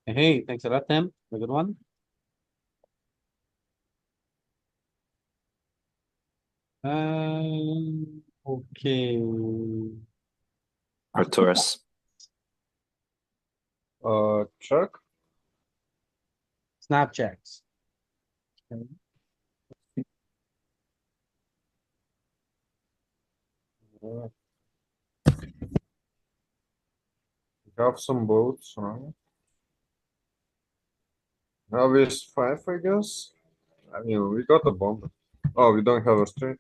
Speaker 1: hey, thanks a lot, Tim. A good one. Okay.
Speaker 9: Arcturus.
Speaker 4: Check.
Speaker 1: Snap checks.
Speaker 4: Yeah. We have some boats, right? Now is 5, I guess. I mean, we got a bomb. Oh, we don't have a straight.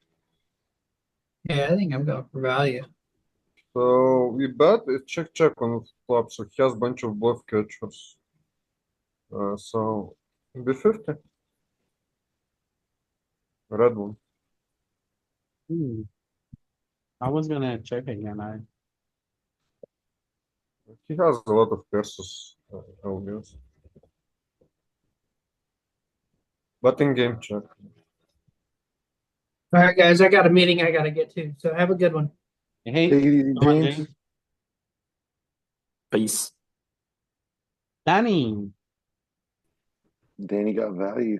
Speaker 7: Yeah, I think I'm going for value.
Speaker 4: So we bet it check on the flop, so he has bunch of bluff catchers. So B50. Red one.
Speaker 1: Hmm. I was gonna check again.
Speaker 4: He has a lot of curses, I guess. But in game check.
Speaker 7: All right, guys, I got a meeting I got to get to. So have a good one.
Speaker 1: Hey,
Speaker 8: Take it easy,
Speaker 1: come on,
Speaker 8: James.
Speaker 9: Peace.
Speaker 1: Danny.
Speaker 8: Danny got value.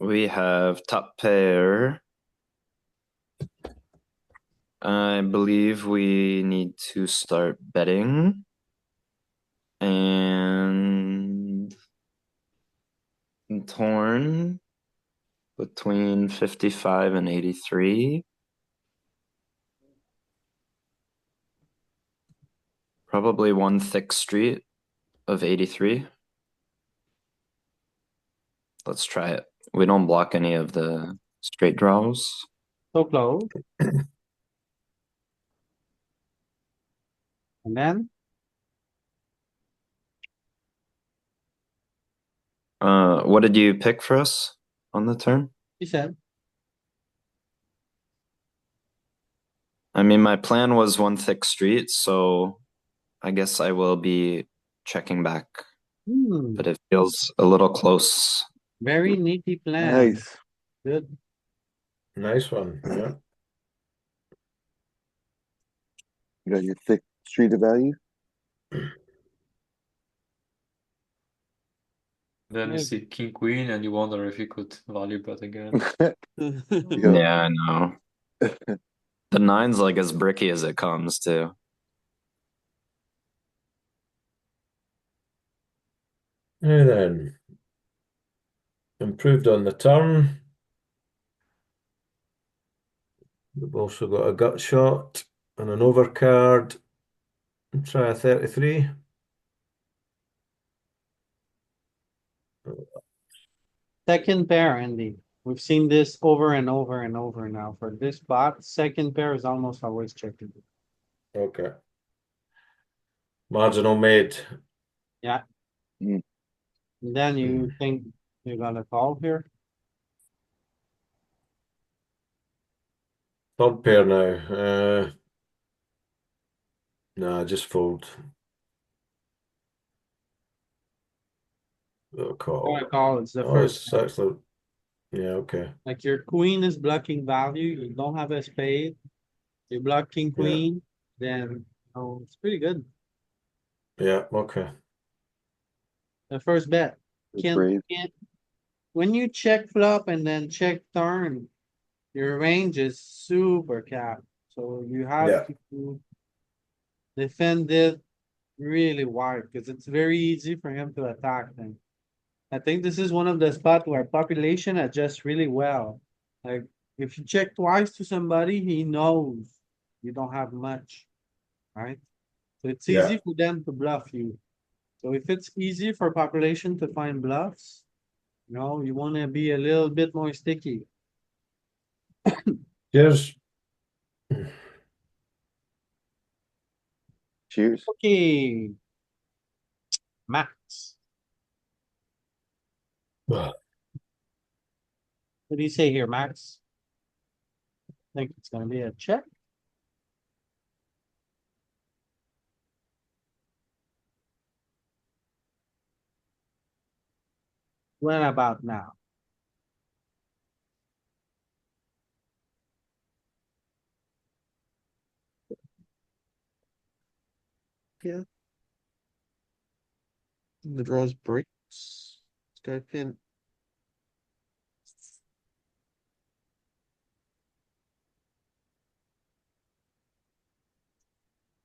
Speaker 9: We have top pair. I believe we need to start betting. And torn between 55 and 83. Probably one thick street of 83. Let's try it. We don't block any of the straight draws.
Speaker 1: So close. And then
Speaker 9: What did you pick for us on the turn?
Speaker 1: he said,
Speaker 9: I mean, my plan was one thick street, so I guess I will be checking back, but it feels a little close.
Speaker 1: very nifty plan.
Speaker 8: Nice.
Speaker 1: Good.
Speaker 6: Nice one. Yeah.
Speaker 8: You got your thick street of value.
Speaker 5: Then you
Speaker 1: Yeah.
Speaker 5: see King Queen and you wonder if you could value bet again.
Speaker 8: You got-
Speaker 9: Yeah, I know. The nine's like as bricky as it comes, too.
Speaker 6: Now then, improved on the turn. We've also got a gut shot and an overcard. Try a 33.
Speaker 1: Second pair, Andy. We've seen this over and over and over now. For this spot, second pair is almost always checking.
Speaker 6: Okay. Marginal made.
Speaker 1: Yeah.
Speaker 8: Mm.
Speaker 1: And then you think you're gonna call here?
Speaker 6: Third pair now. Nah, just fold. Oh,
Speaker 1: You're
Speaker 6: call.
Speaker 1: gonna call, it's the
Speaker 6: Oh,
Speaker 1: first.
Speaker 6: it's actually. Yeah, okay.
Speaker 1: Like your queen is blocking value, you don't have a spade. You block king,
Speaker 6: Yeah.
Speaker 1: queen, then, oh, it's pretty good.
Speaker 6: Yeah, okay.
Speaker 1: The first bet.
Speaker 8: Brave.
Speaker 1: When you check flop and then check turn, your range is super capped. So you have
Speaker 6: Yeah.
Speaker 1: to defend it really wide because it's very easy for him to attack them. I think this is one of the spots where population adjusts really well. Like if you check twice to somebody, he knows you don't have much, right? So it's
Speaker 6: Yeah.
Speaker 1: easy for them to bluff you. So if it's easy for population to find bluffs, you know, you wanna be a little bit more sticky.
Speaker 6: Here's.
Speaker 8: Cheers.
Speaker 1: Okay. Max, what do you say here, Max? Think it's gonna be a check? What about now?
Speaker 10: Yeah. The draws breaks. Sky pin.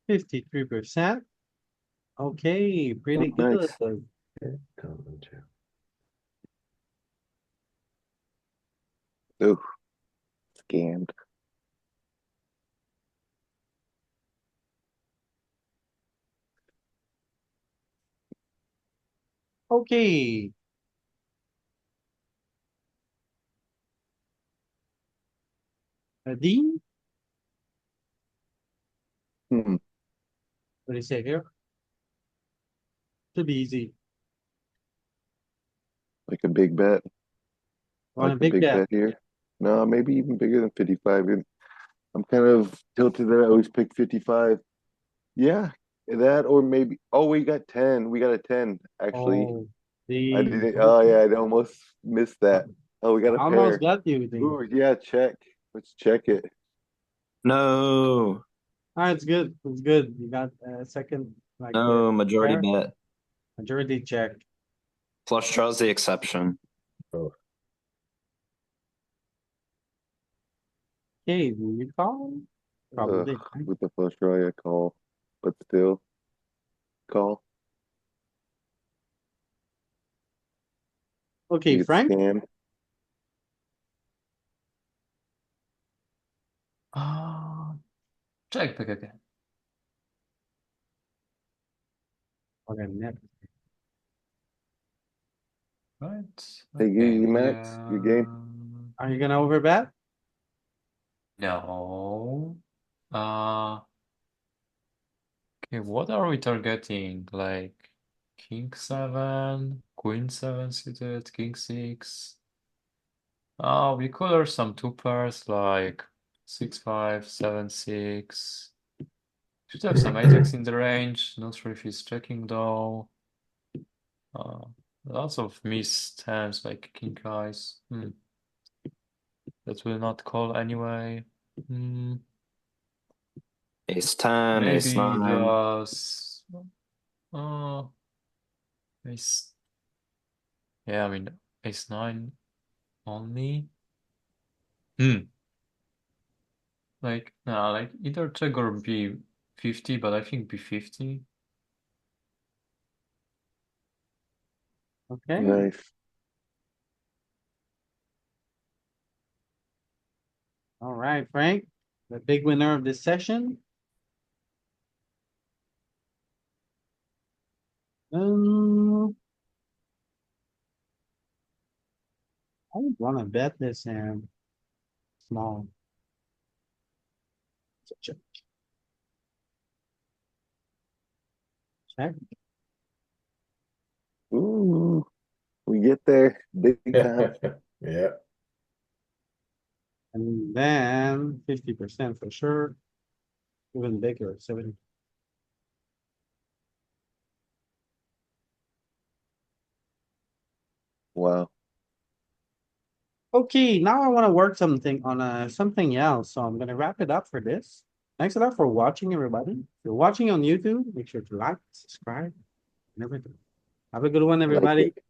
Speaker 1: 53%. Okay, pretty
Speaker 8: Oh,
Speaker 1: good.
Speaker 8: nice. Ooh, scammed.
Speaker 1: Okay. Dean,
Speaker 8: Hmm,
Speaker 1: what do you say here? Should be easy.
Speaker 8: like a big bet.
Speaker 1: Want
Speaker 8: Like
Speaker 1: a
Speaker 8: a
Speaker 1: big
Speaker 8: big
Speaker 1: bet?
Speaker 8: bet here. No, maybe even bigger than 55. And I'm kind of tilted that I always pick 55. Yeah, that or maybe. Oh, we got 10. We got a 10, actually.
Speaker 1: Oh,
Speaker 8: I
Speaker 1: Dean.
Speaker 8: didn't. Oh, yeah, I almost missed that. Oh, we got a
Speaker 1: Almost
Speaker 8: pair.
Speaker 1: got you, Dean.
Speaker 8: Ooh, yeah, check. Let's check it.
Speaker 9: No,
Speaker 1: Ah, it's good. It's good. You got a second, like,
Speaker 9: no, majority
Speaker 1: pair.
Speaker 9: bet.
Speaker 1: Majority check.
Speaker 9: Flush draws the exception.
Speaker 6: Oh,
Speaker 1: Okay, do you call? Probably.
Speaker 8: Ugh, with the flush draw, I call. But still, call.
Speaker 1: Okay,
Speaker 8: You get
Speaker 1: Frank.
Speaker 8: scammed.
Speaker 5: Ah, check back again.
Speaker 1: Okay, next.
Speaker 5: Right.
Speaker 8: Hey,
Speaker 5: Okay,
Speaker 8: you,
Speaker 5: we
Speaker 8: Max, your game.
Speaker 1: Are you gonna overbet?
Speaker 5: no. Uh okay, what are we targeting? Like king 7, queen 7 suited, king 6. We color some two pairs like 6-5, 7-6. Should have some ajax in the range. Not sure if he's checking though. Uh, Lots of missed hands like king eyes. That will not call anyway.
Speaker 9: Ace 10, ace
Speaker 5: Maybe
Speaker 9: 9.
Speaker 5: just uh ace. Yeah, I mean ace 9 only. Like nah, like either check or b50, but I think b50.
Speaker 1: Okay.
Speaker 8: Nice.
Speaker 1: All right, Frank. The big winner of this session. I would wanna bet this hand small. Check. Check.
Speaker 8: Ooh, we get there big time.
Speaker 6: yeah.
Speaker 1: And then 50% for sure. Even bigger, 70.
Speaker 8: Wow.
Speaker 1: Okay, now I want to work something on something else. So I'm gonna wrap it up for this. Thanks a lot for watching, everybody. If you're watching on YouTube, make sure to like, subscribe, and everything. Have a good one,
Speaker 8: I like
Speaker 1: everybody.
Speaker 8: it.